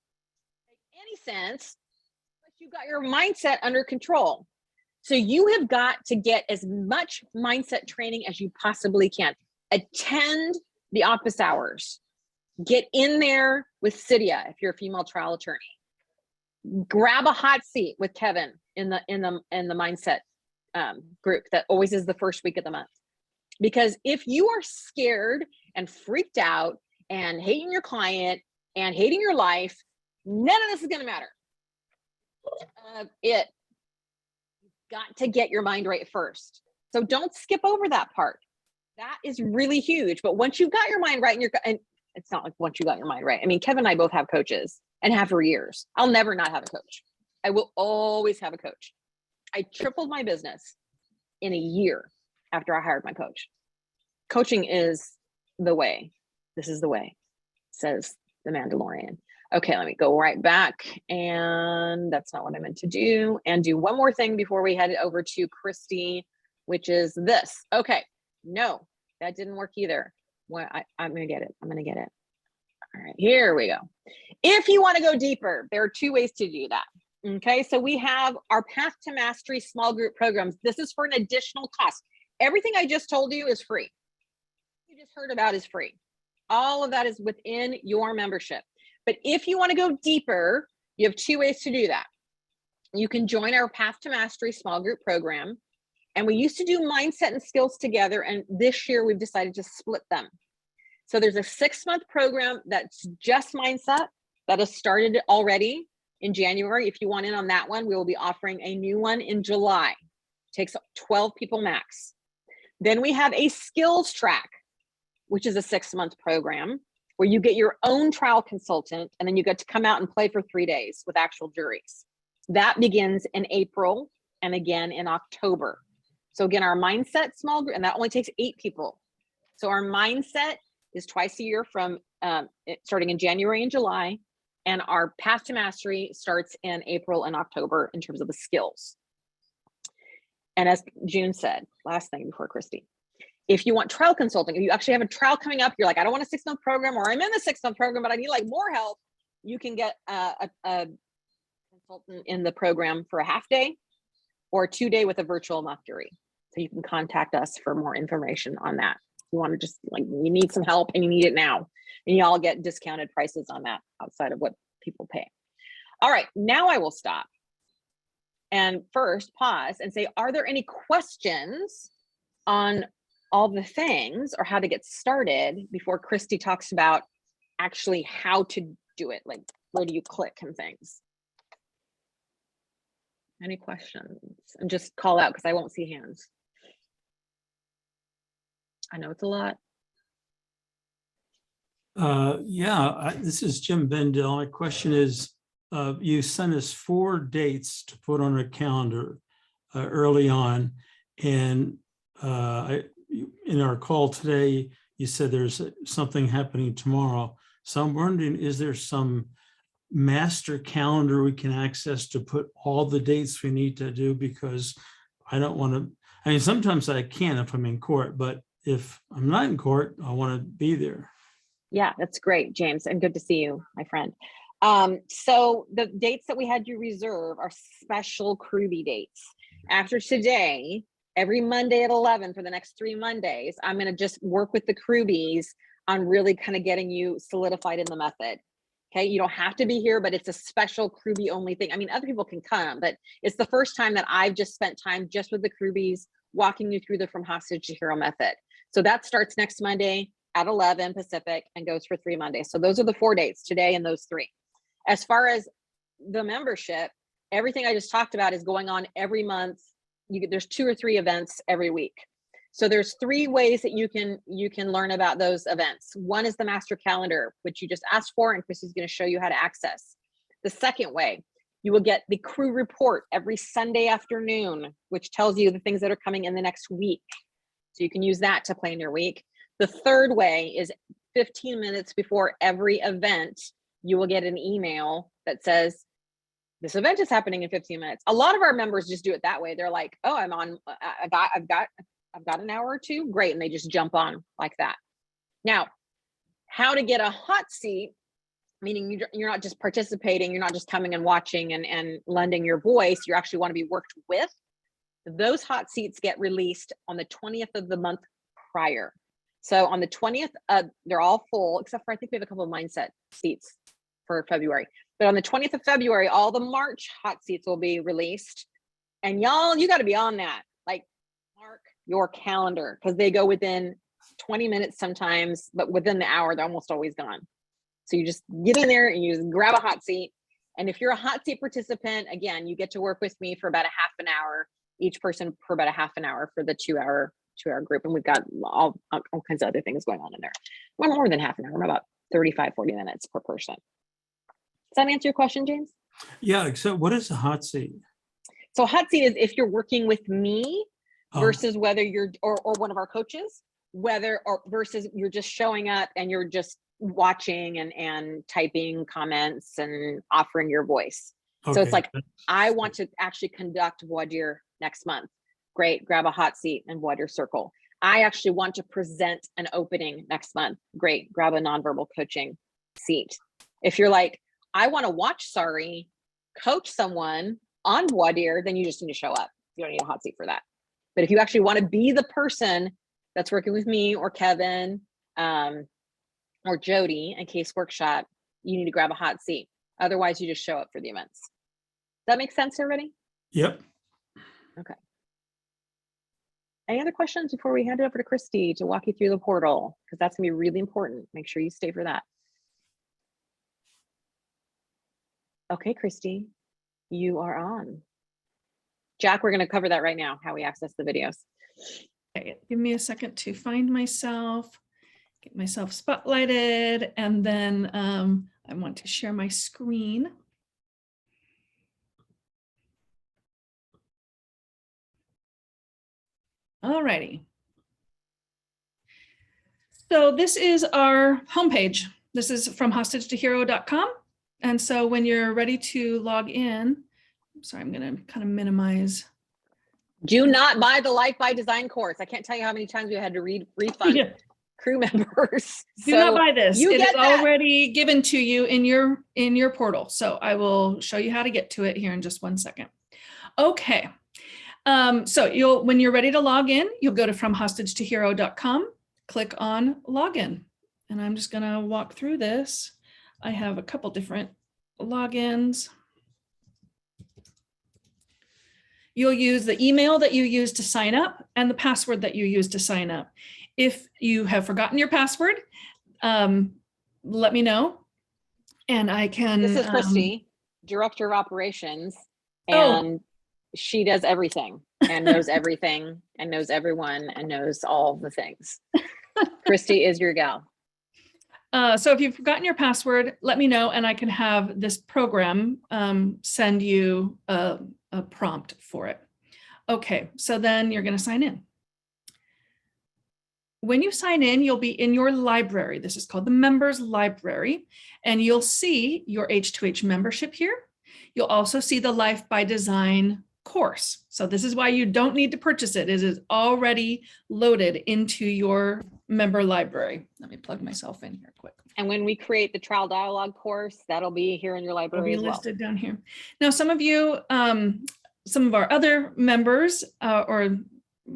makes any sense unless you got your mindset under control. So you have got to get as much mindset training as you possibly can. Attend the office hours. Get in there with Cydia if you're a female trial attorney. Grab a hot seat with Kevin in the mindset group that always is the first week of the month. Because if you are scared and freaked out and hating your client and hating your life, none of this is going to matter. You've got to get your mind right first. So don't skip over that part. That is really huge. But once you've got your mind right and It's not like once you got your mind right. I mean, Kevin and I both have coaches and have for years. I'll never not have a coach. I will always have a coach. I tripled my business in a year after I hired my coach. Coaching is the way. This is the way, says the Mandalorian. Okay, let me go right back. And that's not what I meant to do. And do one more thing before we head over to Christy, which is this. Okay, no, that didn't work either. Well, I'm going to get it. I'm going to get it. All right, here we go. If you want to go deeper, there are two ways to do that. Okay, so we have our Path to Mastery small group programs. This is for an additional cost. Everything I just told you is free. You just heard about is free. All of that is within your membership. But if you want to go deeper, you have two ways to do that. You can join our Path to Mastery small group program. And we used to do mindset and skills together. And this year we've decided to split them. So there's a 6-month program that's just mindset that has started already in January. If you want in on that one, we will be offering a new one in July. It takes 12 people max. Then we have a skills track, which is a 6-month program where you get your own trial consultant and then you get to come out and play for 3 days with actual juries. That begins in April and again in October. So again, our mindset small group, and that only takes 8 people. So our mindset is twice a year from starting in January and July. And our Path to Mastery starts in April and October in terms of the skills. And as June said, last thing before Christy, if you want trial consulting, if you actually have a trial coming up, you're like, I don't want a 6-month program, or I'm in the 6-month program, but I need like more help. You can get a consultant in the program for a half day or a 2-day with a virtual mock jury. So you can contact us for more information on that. You want to just like, you need some help and you need it now. And you all get discounted prices on that outside of what people pay. All right, now I will stop and first pause and say, are there any questions on all the things or how to get started before Christy talks about actually how to do it? Like, where do you click and things? Any questions? And just call out because I won't see hands. I know it's a lot.
This is Jim Bendel. My question is, you sent us 4 dates to put on a calendar early on. And in our call today, you said there's something happening tomorrow. So I'm wondering, is there some master calendar we can access to put all the dates we need to do? Because I don't want to, I mean, sometimes I can if I'm in court, but if I'm not in court, I want to be there.
Yeah, that's great, James, and good to see you, my friend. So the dates that we had you reserve are special Crewbie dates. After today, every Monday at 11 for the next 3 Mondays, I'm going to just work with the Crewbies on really kind of getting you solidified in the method. Okay, you don't have to be here, but it's a special Crewbie only thing. I mean, other people can come, but it's the first time that I've just spent time just with the Crewbies, walking you through the From Hostage to Hero method. So that starts next Monday at 11 Pacific and goes for 3 Mondays. So those are the 4 dates, today and those 3. As far as the membership, everything I just talked about is going on every month. There's 2 or 3 events every week. So there's 3 ways that you can learn about those events. One is the master calendar, which you just asked for, and Chrissy's going to show you how to access. The second way, you will get the crew report every Sunday afternoon, which tells you the things that are coming in the next week. So you can use that to plan your week. The third way is 15 minutes before every event, you will get an email that says, this event is happening in 15 minutes. A lot of our members just do it that way. They're like, oh, I've got an hour or 2. Great. And they just jump on like that. Now, how to get a hot seat, meaning you're not just participating, you're not just coming and watching and lending your voice, you actually want to be worked with. Those hot seats get released on the 20th of the month prior. So on the 20th, they're all full, except for I think we have a couple of mindset seats for February. But on the 20th of February, all the March hot seats will be released. And y'all, you got to be on that. Like, mark your calendar because they go within 20 minutes sometimes, but within the hour, they're almost always gone. So you just get in there and you just grab a hot seat. And if you're a hot seat participant, again, you get to work with me for about a half an hour, each person for about a half an hour for the 2-hour group. And we've got all kinds of other things going on in there. Well, more than half an hour, about 35, 40 minutes per person. Does that answer your question, James?
Yeah, except what is a hot seat?
So hot seat is if you're working with me
Oh,
versus whether you're, or one of our coaches, whether, or versus you're just showing up and you're just watching and typing comments and offering your voice. So it's
okay.
like, I want to actually conduct voir dire next month. Great, grab a hot seat and voir dire circle. I actually want to present an opening next month. Great, grab a nonverbal coaching seat. If you're like, I want to watch Sorry coach someone on voir dire, then you just need to show up. You don't need a hot seat for that. But if you actually want to be the person that's working with me or Kevin or Jody in Case Workshop, you need to grab a hot seat. Otherwise, you just show up for the events. Does that make sense already?
Yep.
Okay. Any other questions before we hand it over to Christy to walk you through the portal? Because that's gonna be really important. Make sure you stay for that. Okay, Christy, you are on. Jack, we're gonna cover that right now, how we access the videos.
Okay, give me a second to find myself, get myself spotlighted, and then I want to share my screen. All righty. So this is our homepage. This is from hostagetohero.com. And so when you're ready to log in, sorry, I'm going to kind of minimize.
Do not buy the Life by Design course. I can't tell you how many times we had to refund
Yeah.
crew members.
Do not buy this.
you
It
get
is
that.
already given to you in your portal. So I will show you how to get to it here in just 1 second. Okay. So when you're ready to log in, you'll go to fromhostagetohero.com, click on login. And I'm just going to walk through this. I have a couple different logins. You'll use the email that you use to sign up and the password that you use to sign up. If you have forgotten your password, let me know and I can.
This is Christy, Director of Operations,
Oh.
and she does everything and knows everything and knows everyone and knows all the things. Christy is your gal.
So if you've forgotten your password, let me know and I can have this program send you a prompt for it. Okay, so then you're going to sign in. When you sign in, you'll be in your library. This is called the members library, and you'll see your H2H membership here. You'll also see the Life by Design course. So this is why you don't need to purchase it. It is already loaded into your member library. Let me plug myself in here quick.
And when we create the trial dialogue course, that'll be here in your
It'll
library
be
as well.
listed down here. Now, some of you, some of our other members or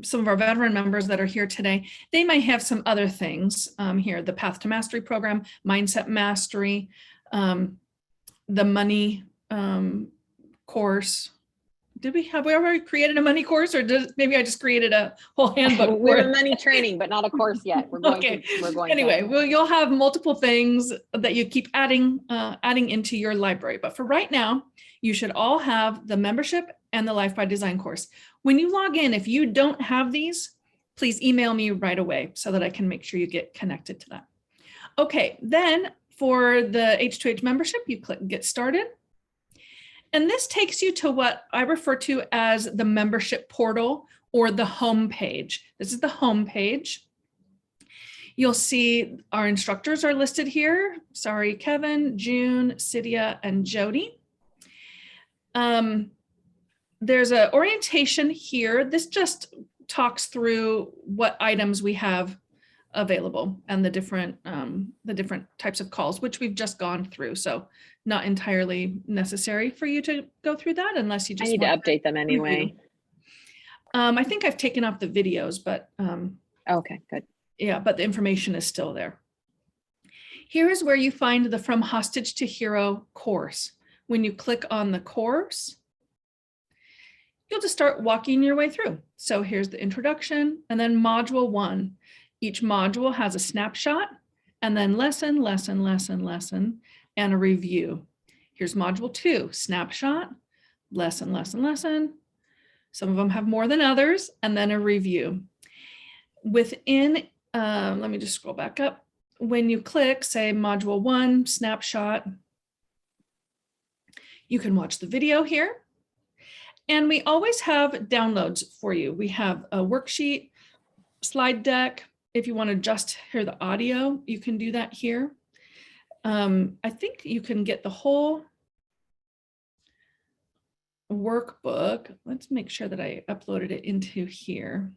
some of our veteran members that are here today, they might have some other things here. The Path to Mastery program, Mindset Mastery, the money course. Have we already created a money course, or maybe I just created a whole handbook?
We have
for
a
it?
money training, but not a course yet. We're going
Okay.
we're going
Anyway,
to.
well, you'll have multiple things that you keep adding into your library. But for right now, you should all have the membership and the Life by Design course. When you log in, if you don't have these, please email me right away so that I can make sure you get connected to that. Okay, then for the H2H membership, you click Get Started. And this takes you to what I refer to as the membership portal or the home page. This is the home page. You'll see our instructors are listed here. Sorry, Kevin, June, Cydia, and Jody. There's an orientation here. This just talks through what items we have available and the different types of calls, which we've just gone through. So not entirely necessary for you to go through that unless you
I
just
need to
want
update them anyway.
review. I think I've taken off the videos, but
Okay, good.
yeah, but the information is still there. Here is where you find the From Hostage to Hero course. When you click on the course, you'll just start walking your way through. So here's the introduction and then module 1. Each module has a snapshot and then lesson, lesson, lesson, lesson, and a review. Here's module 2, snapshot, lesson, lesson, lesson. Some of them have more than others, and then a review. Within, let me just scroll back up. when you click, say, module 1, snapshot, you can watch the video here. And we always have downloads for you. We have a worksheet, slide deck. If you want to just hear the audio, you can do that here. I think you can get the whole workbook. Let's make sure that I uploaded it into here.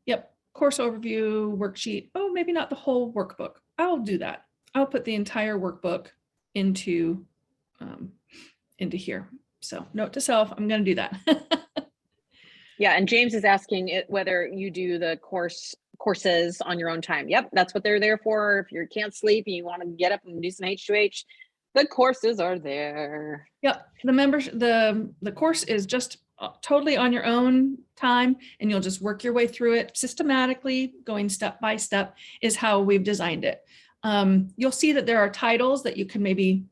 Yep, course overview, worksheet. Oh, maybe not the whole workbook. I'll do that. I'll put the entire workbook into here. So note to self, I'm going to do that.
Yeah, and James is asking whether you do the courses on your own time. Yep, that's what they're there for. If you can't sleep and you want to get up and do some H2H, the courses are there.
Yep, the course is just totally on your own time, and you'll just work your way through it systematically, going step by step is how we've designed it. You'll see that there are titles that you can maybe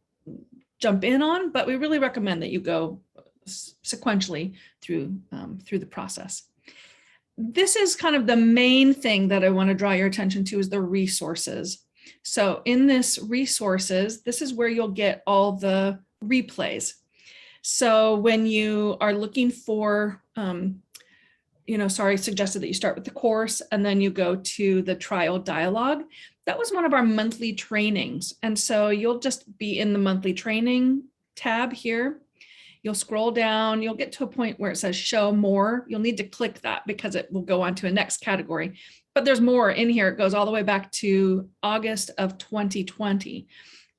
jump in on, but we really recommend that you go sequentially through the process. This is kind of the main thing that I want to draw your attention to is the resources. So in this resources, this is where you'll get all the replays. So when you are looking for, suggested that you start with the course and then you go to the trial dialogue. That was one of our monthly trainings. And so you'll just be in the monthly training tab here. You'll scroll down, you'll get to a point where it says show more. You'll need to click that because it will go on to a next category. But there's more in here. It goes all the way back to August of 2020.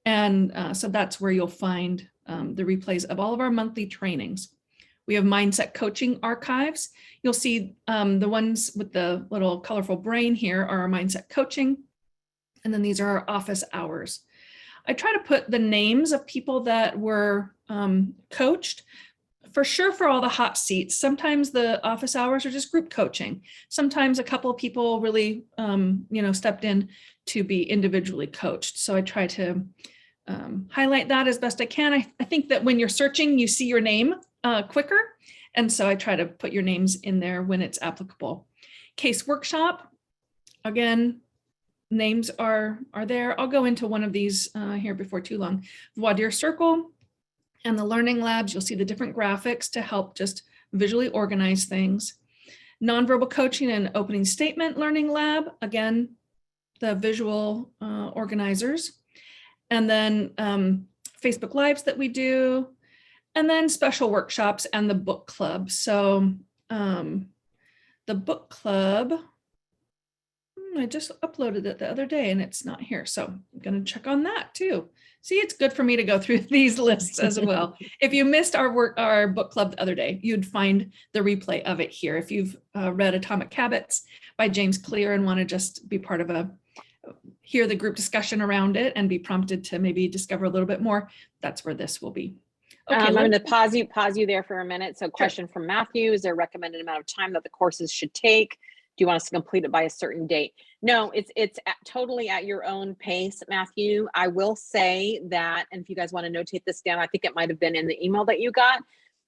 And so that's where you'll find the replays of all of our monthly trainings. We have mindset coaching archives. You'll see the ones with the little colorful brain here are our mindset coaching. And then these are our office hours. I try to put the names of people that were coached for sure for all the hot seats. Sometimes the office hours are just group coaching. Sometimes a couple of people really, stepped in to be individually coached. So I try to highlight that as best I can. I think that when you're searching, you see your name quicker. And so I try to put your names in there when it's applicable. Case workshop, again, names are there. I'll go into one of these here before too long. Voir dire circle and the learning labs, you'll see the different graphics to help just visually organize things. Nonverbal coaching and opening statement learning lab, again, the visual organizers. And then Facebook Lives that we do, and then special workshops and the book club. So the book club, I just uploaded it the other day and it's not here. So I'm going to check on that too. See, it's good for me to go through these lists as well. If you missed our book club the other day, you'd find the replay of it here. If you've read Atomic Habits by James Clear and want to just be part of hear the group discussion around it and be prompted to maybe discover a little bit more, that's where this will be. Okay,
I'm going to pause you there for a minute. So question
Sure.
from Matthew, is there a recommended amount of time that the courses should take? Do you want us to complete it by a certain date? No, it's totally at your own pace, Matthew. I will say that, and if you guys want to notate this down, I think it might have been in the email that you got,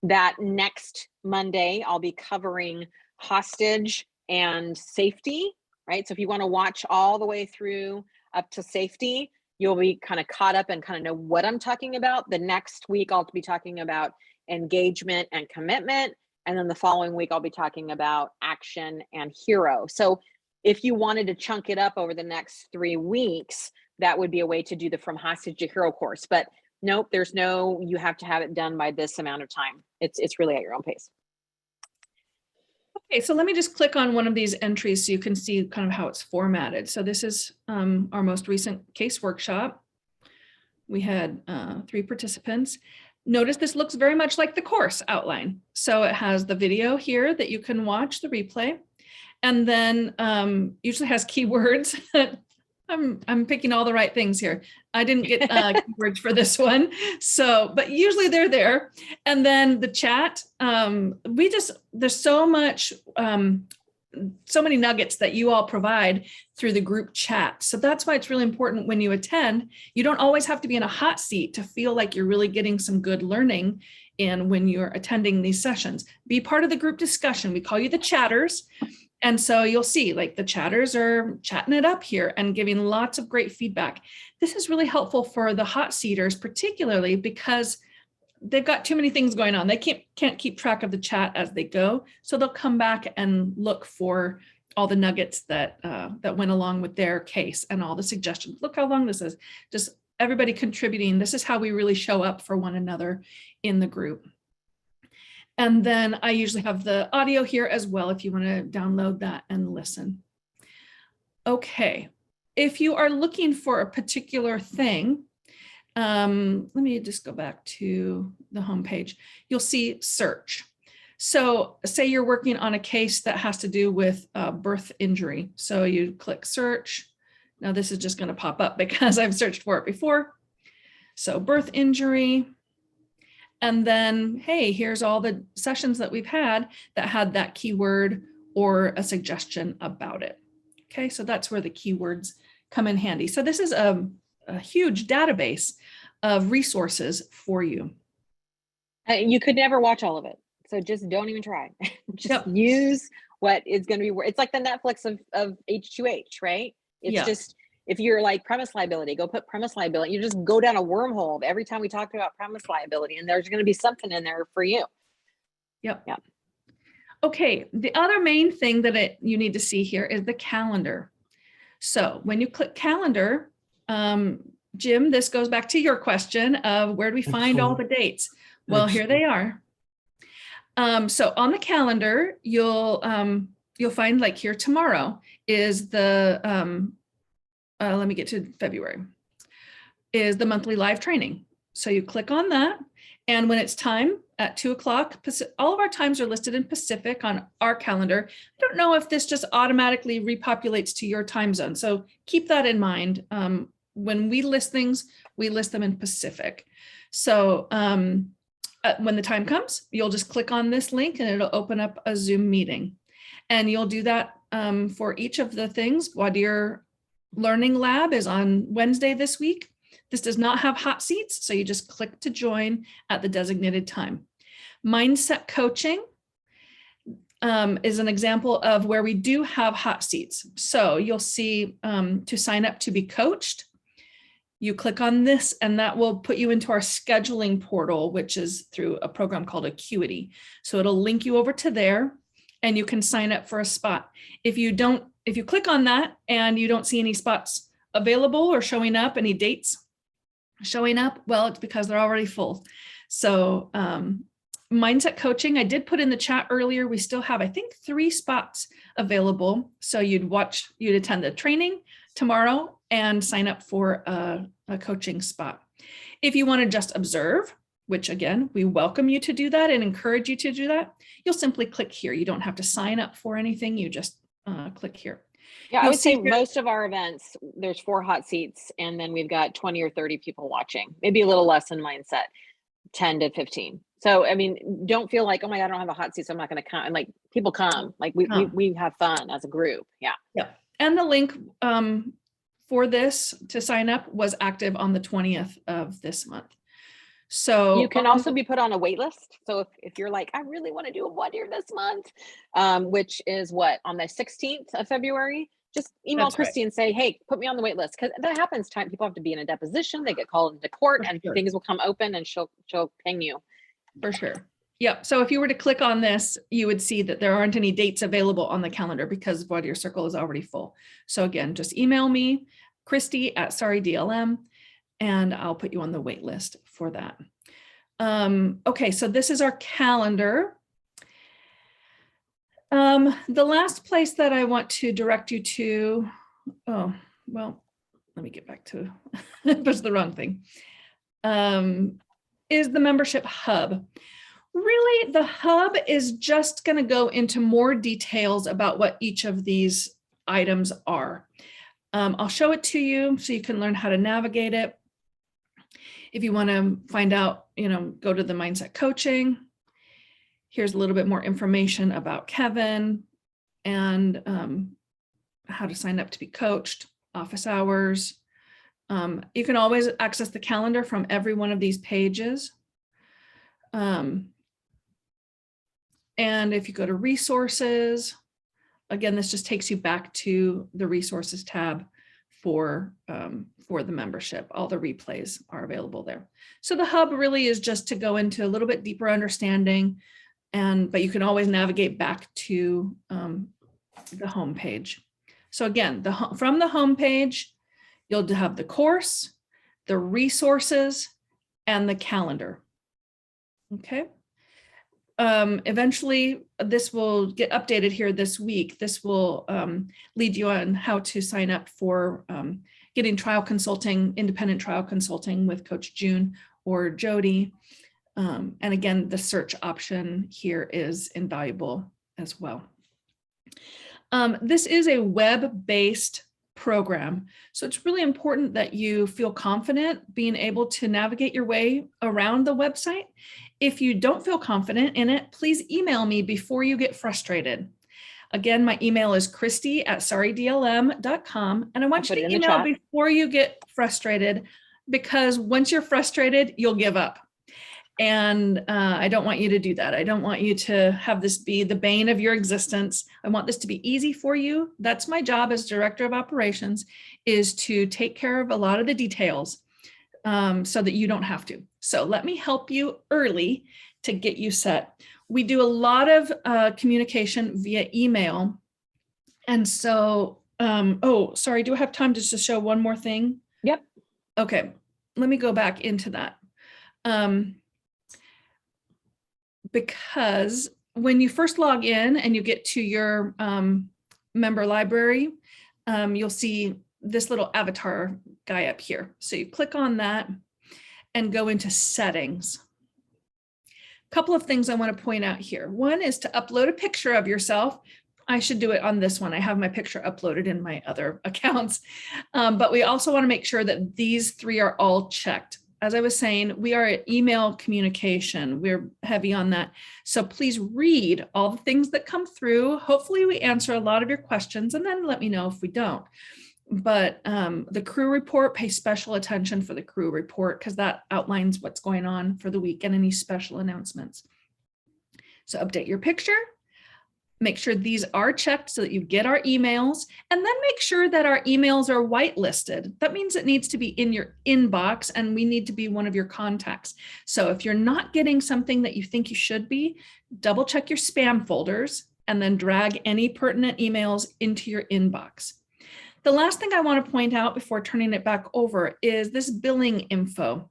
that next Monday, I'll be covering hostage and safety, right? So if you want to watch all the way through up to safety, you'll be kind of caught up and kind of know what I'm talking about. The next week, I'll be talking about engagement and commitment. And then the following week, I'll be talking about action and hero. So if you wanted to chunk it up over the next 3 weeks, that would be a way to do the From Hostage to Hero course. But nope, there's no, you have to have it done by this amount of time. It's really at your own pace.
Okay, so let me just click on one of these entries so you can see kind of how it's formatted. So this is our most recent case workshop. We had 3 participants. Notice this looks very much like the course outline. So it has the video here that you can watch the replay, and then usually has keywords. I'm picking all the right things here. I didn't get keywords for this one. So, but usually they're there. And then the chat, there's so much, so many nuggets that you all provide through the group chat. So that's why it's really important when you attend, you don't always have to be in a hot seat to feel like you're really getting some good learning in when you're attending these sessions. Be part of the group discussion. We call you the chatters. And so you'll see like the chatters are chatting it up here and giving lots of great feedback. This is really helpful for the hot seaters, particularly because they've got too many things going on. They can't keep track of the chat as they go. So they'll come back and look for all the nuggets that that went along with their case and all the suggestions. Look how long this is. Just everybody contributing. This is how we really show up for one another in the group. And then I usually have the audio here as well if you want to download that and listen. Okay, if you are looking for a particular thing, let me just go back to the home page. You'll see search. So say you're working on a case that has to do with birth injury. So you click search. Now this is just going to pop up because I've searched for it before. So birth injury. And then, hey, here's all the sessions that we've had that keyword or a suggestion about it. Okay, so that's where the keywords come in handy. So this is a huge database of resources for you.
You could never watch all of it. So just don't even try. Just use what is going to be, it's like the Netflix of H2H, right? It's just, if you're like premise liability, go put premise liability. You just go down a wormhole every time we talk about premise liability, and there's going to be something in there for you.
Yep. Okay, the other main thing that you need to see here is the calendar. So when you click calendar, Jim, this goes back to your question of where do we find all the dates? Well, here they are. So on the calendar, you'll find like here tomorrow is the, let me get to February, is the monthly live training. So you click on that. And when it's time at 2 o'clock, all of our times are listed in Pacific on our calendar. I don't know if this just automatically repopulates to your time zone. So keep that in mind. When we list things, we list them in Pacific. So when the time comes, you'll just click on this link and it'll open up a Zoom meeting. And you'll do that for each of the things. Wadir Learning Lab is on Wednesday this week. This does not have hot seats, so you just click to join at the designated time. Mindset coaching is an example of where we do have hot seats. So you'll see to sign up to be coached, you click on this and that will put you into our scheduling portal, which is through a program called Acuity. So it'll link you over to there and you can sign up for a spot. If you click on that and you don't see any spots available or showing up, any dates showing up, well, it's because they're already full. So mindset coaching, I did put in the chat earlier, we still have, I think, 3 spots available. So you'd attend the training tomorrow and sign up for a coaching spot. If you want to just observe, which again, we welcome you to do that and encourage you to do that, you'll simply click here. You don't have to sign up for anything, you just click here.
Yeah, I would say most of our events, there's 4 hot seats, and then we've got 20 or 30 people watching, maybe a little less in mindset, 10 to 15. So, I mean, don't feel like, oh my God, I don't have a hot seat, so I'm not going to come. And like, people come, like we have fun as a group. Yeah.
Yeah. And the link for this to sign up was active on the 20th of this month. So
you can also be put on a wait list. So if you're like, I really want to do a Wadir this month, which is what, on the 16th of February, just email Christy and say, hey, put me on the wait list. Because that happens, people have to be in a deposition, they get called into court, and things will come open and she'll ping you.
For sure. Yep. So if you were to click on this, you would see that there aren't any dates available on the calendar because Wadir Circle is already full. So again, just email me, Christy at SorryDLM, and I'll put you on the wait list for that. Okay, so this is our calendar. The last place that I want to direct you to, oh, well, let me get back to, that's the wrong thing, is the membership hub. Really, the hub is just going to go into more details about what each of these items are. I'll show it to you so you can learn how to navigate it. If you want to find out, go to the mindset coaching. Here's a little bit more information about Kevin and how to sign up to be coached, office hours. You can always access the calendar from every one of these pages. And if you go to resources, again, this just takes you back to the resources tab for the membership. All the replays are available there. So the hub really is just to go into a little bit deeper understanding, but you can always navigate back to the home page. So again, from the home page, you'll have the course, the resources, and the calendar. Okay. Eventually, this will get updated here this week. This will lead you on how to sign up for getting trial consulting, independent trial consulting with Coach June or Jody. And again, the search option here is invaluable as well. This is a web-based program, so it's really important that you feel confident being able to navigate your way around the website. If you don't feel confident in it, please email me before you get frustrated. Again, my email is christy@sorrydlm.com, and I want you to email before you get frustrated, because once you're frustrated, you'll give up. And I don't want you to do that. I don't want you to have this be the bane of your existence. I want this to be easy for you. That's my job as director of operations, is to take care of a lot of the details so that you don't have to. So let me help you early to get you set. We do a lot of communication via email. And so, oh, sorry, do I have time just to show one more thing?
Yep.
Okay, let me go back into that. Because when you first log in and you get to your member library, you'll see this little avatar guy up here. So you click on that and go into settings. A couple of things I want to point out here. One is to upload a picture of yourself. I should do it on this one. I have my picture uploaded in my other accounts. But we also want to make sure that these three are all checked. As I was saying, we are at email communication. We're heavy on that. So please read all the things that come through. Hopefully we answer a lot of your questions, and then let me know if we don't. But the crew report, pay special attention for the crew report, because that outlines what's going on for the week and any special announcements. So update your picture. Make sure these are checked so that you get our emails, and then make sure that our emails are whitelisted. That means it needs to be in your inbox, and we need to be one of your contacts. So if you're not getting something that you think you should be, double check your spam folders and then drag any pertinent emails into your inbox. The last thing I want to point out before turning it back over is this billing info.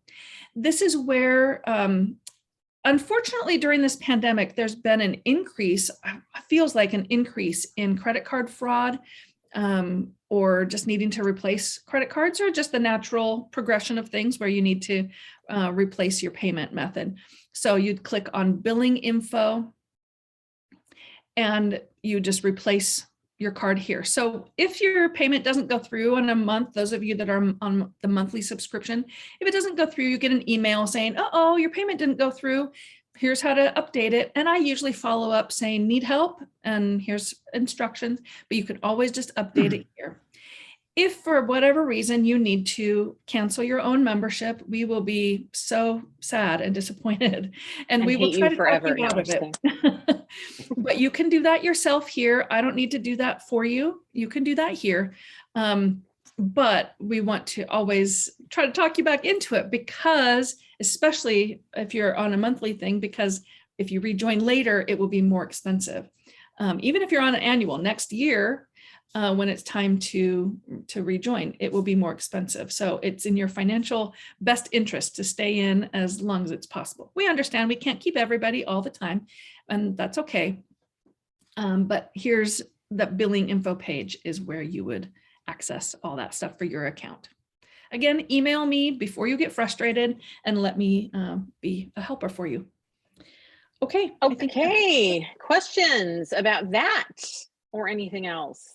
This is where unfortunately, during this pandemic, there's been an increase, feels like an increase in credit card fraud, or just needing to replace credit cards, or just the natural progression of things where you need to replace your payment method. So you'd click on billing info and you just replace your card here. So if your payment doesn't go through in a month, those of you that are on the monthly subscription, if it doesn't go through, you get an email saying, uh-oh, your payment didn't go through. Here's how to update it. And I usually follow up saying, need help? And here's instructions, but you can always just update it here. If for whatever reason you need to cancel your own membership, we will be so sad and disappointed, and we will try to talk you out of it. But you can do that yourself here. I don't need to do that for you. You can do that here. But we want to always try to talk you back into it, because especially if you're on a monthly thing, because if you rejoin later, it will be more expensive. Even if you're on an annual, next year, when it's time to rejoin, it will be more expensive. So it's in your financial best interest to stay in as long as it's possible. We understand we can't keep everybody all the time, and that's okay. But here's the billing info page is where you would access all that stuff for your account. Again, email me before you get frustrated and let me be a helper for you. Okay.
Okay. Questions about that or anything else?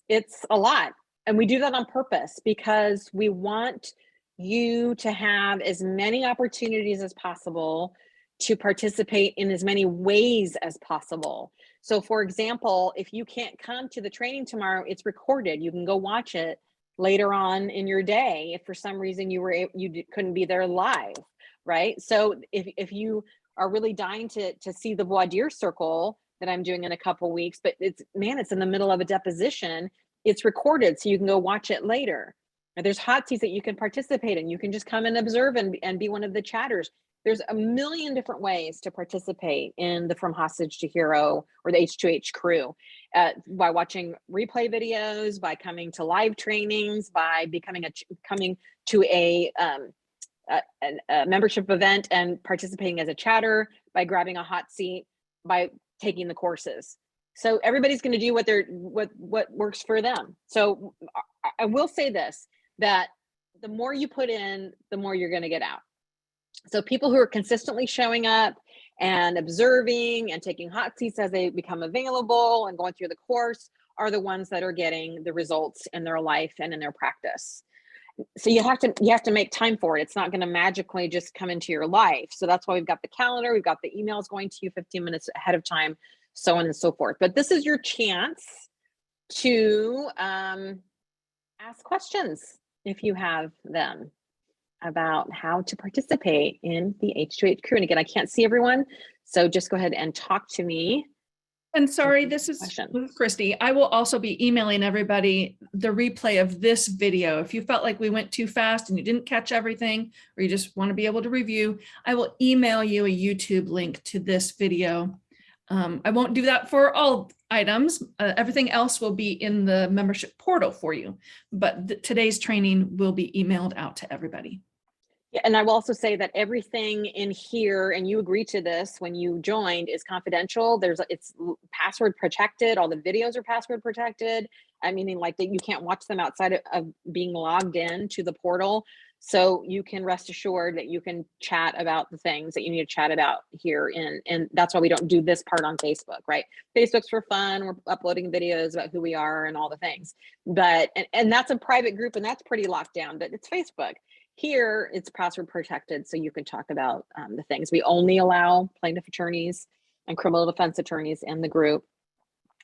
It's a lot, and we do that on purpose because we want you to have as many opportunities as possible to participate in as many ways as possible. So for example, if you can't come to the training tomorrow, it's recorded. You can go watch it later on in your day if for some reason you couldn't be there live, right? So if you are really dying to see the voir dire circle that I'm doing in a couple weeks, but it's in the middle of a deposition. It's recorded, so you can go watch it later. And there's hot seats that you can participate in. You can just come and observe and be one of the chatters. There's a million different ways to participate in the From Hostage to Hero or the H2H crew, by watching replay videos, by coming to live trainings, by coming to a membership event and participating as a chatter, by grabbing a hot seat, by taking the courses. So everybody's going to do what works for them. So I will say this, that the more you put in, the more you're going to get out. So people who are consistently showing up and observing and taking hot seats as they become available and going through the course are the ones that are getting the results in their life and in their practice. So you have to make time for it. It's not going to magically just come into your life. So that's why we've got the calendar, we've got the emails going to you 15 minutes ahead of time, so on and so forth. But this is your chance to ask questions if you have them about how to participate in the H2H crew. And again, I can't see everyone, so just go ahead and talk to me.
And sorry, this is Christy. I will also be emailing everybody the replay of this video. If you felt like we went too fast and you didn't catch everything, or you just want to be able to review, I will email you a YouTube link to this video. I won't do that for all items. Everything else will be in the membership portal for you, but today's training will be emailed out to everybody.
Yeah, and I will also say that everything in here, and you agreed to this when you joined, is confidential. It's password protected. All the videos are password protected. I mean, like that you can't watch them outside of being logged in to the portal. So you can rest assured that you can chat about the things that you need to chat about here. And that's why we don't do this part on Facebook, right? Facebook's for fun. We're uploading videos about who we are and all the things. But, and that's a private group and that's pretty locked down, but it's Facebook. Here, it's password protected, so you can talk about the things. We only allow plaintiff attorneys and criminal defense attorneys in the group.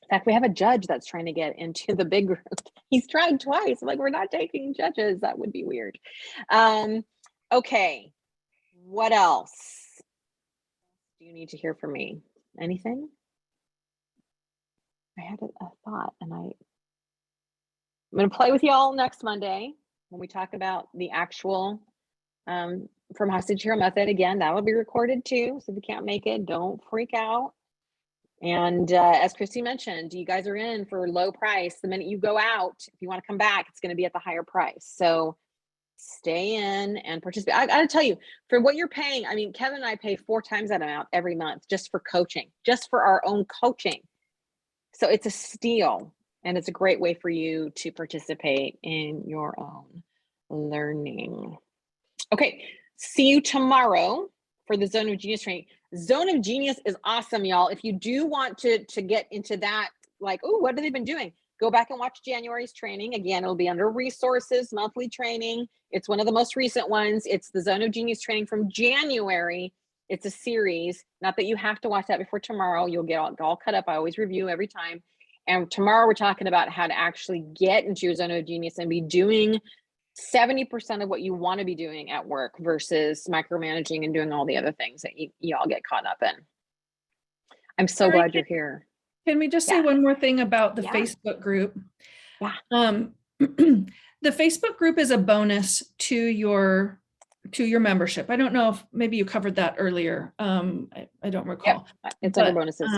In fact, we have a judge that's trying to get into the big group. He's tried twice. I'm like, we're not taking judges. That would be weird. Okay, what else do you need to hear from me? Anything? I had a thought, and I'm going to play with y'all next Monday when we talk about the actual From Hostage Hero method. Again, that will be recorded too. So if you can't make it, don't freak out. And as Christy mentioned, you guys are in for low price. The minute you go out, if you want to come back, it's going to be at the higher price. So stay in and participate. I got to tell you, for what you're paying, I mean, Kevin and I pay 4 times that amount every month just for coaching, just for our own coaching. So it's a steal. And it's a great way for you to participate in your own learning. Okay, see you tomorrow for the Zone of Genius training. Zone of Genius is awesome, y'all. If you do want to get into that, like, oh, what have they been doing? Go back and watch January's training. Again, it'll be under resources, monthly training. It's one of the most recent ones. It's the Zone of Genius training from January. It's a series. Not that you have to watch that before tomorrow. You'll get all cut up. I always review every time. And tomorrow we're talking about how to actually get into your zone of genius and be doing 70% of what you want to be doing at work versus micromanaging and doing all the other things that you all get caught up in. I'm so glad you're here.
Can we just say one more thing about the Facebook group?
Yeah.
The Facebook group is a bonus to your membership. I don't know if maybe you covered that earlier. I don't recall.
Yep. It's under bonuses.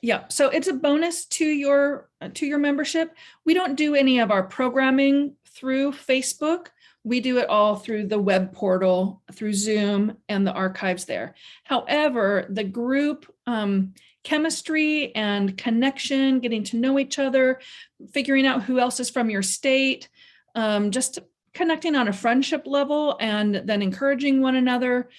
Yeah, so it's a bonus to your membership. We don't do any of our programming through Facebook. We do it all through the web portal, through Zoom and the archives there. However, the group chemistry and connection, getting to know each other, figuring out who else is from your state, just connecting on a friendship level and then encouraging one another.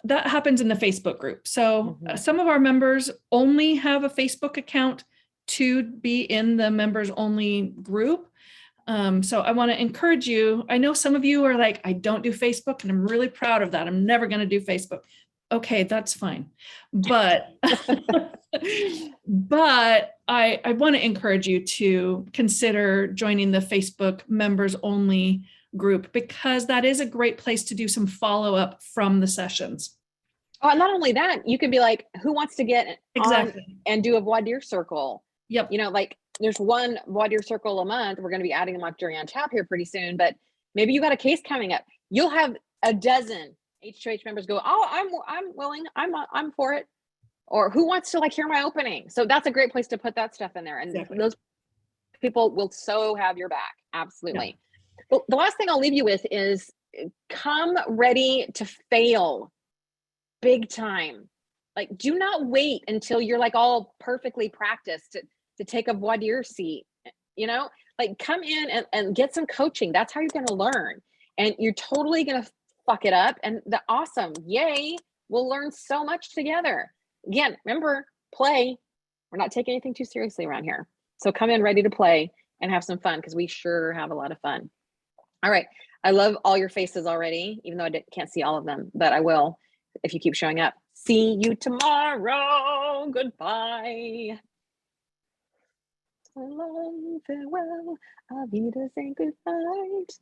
That happens in the Facebook group. So some of our members only have a Facebook account to be in the members only group. So I want to encourage you. I know some of you are like, I don't do Facebook and I'm really proud of that. I'm never going to do Facebook. Okay, that's fine. But, but I want to encourage you to consider joining the Facebook members only group, because that is a great place to do some follow-up from the sessions.
Oh, and not only that, you could be like, who wants to get on
Exactly.
and do a voir dire circle?
Yep.
You know, like there's one voir dire circle a month. We're going to be adding them up during on tap here pretty soon, but maybe you got a case coming up. You'll have a dozen H2H members go, oh, I'm willing. I'm for it. Or who wants to like hear my opening? So that's a great place to put that stuff in there. And
Exactly.
those people will so have your back. Absolutely. But the last thing I'll leave you with is come ready to fail big time. Like, do not wait until you're like all perfectly practiced to take a voir dire seat. You know, like come in and get some coaching. That's how you're going to learn. And you're totally going to fuck it up. And the awesome, yay, we'll learn so much together. Again, remember, play. We're not taking anything too seriously around here. So come in ready to play and have some fun because we sure have a lot of fun. All right. I love all your faces already, even though I can't see all of them, but I will if you keep showing up. See you tomorrow. Goodbye. So long, farewell. Auf Wiedersehen, good night.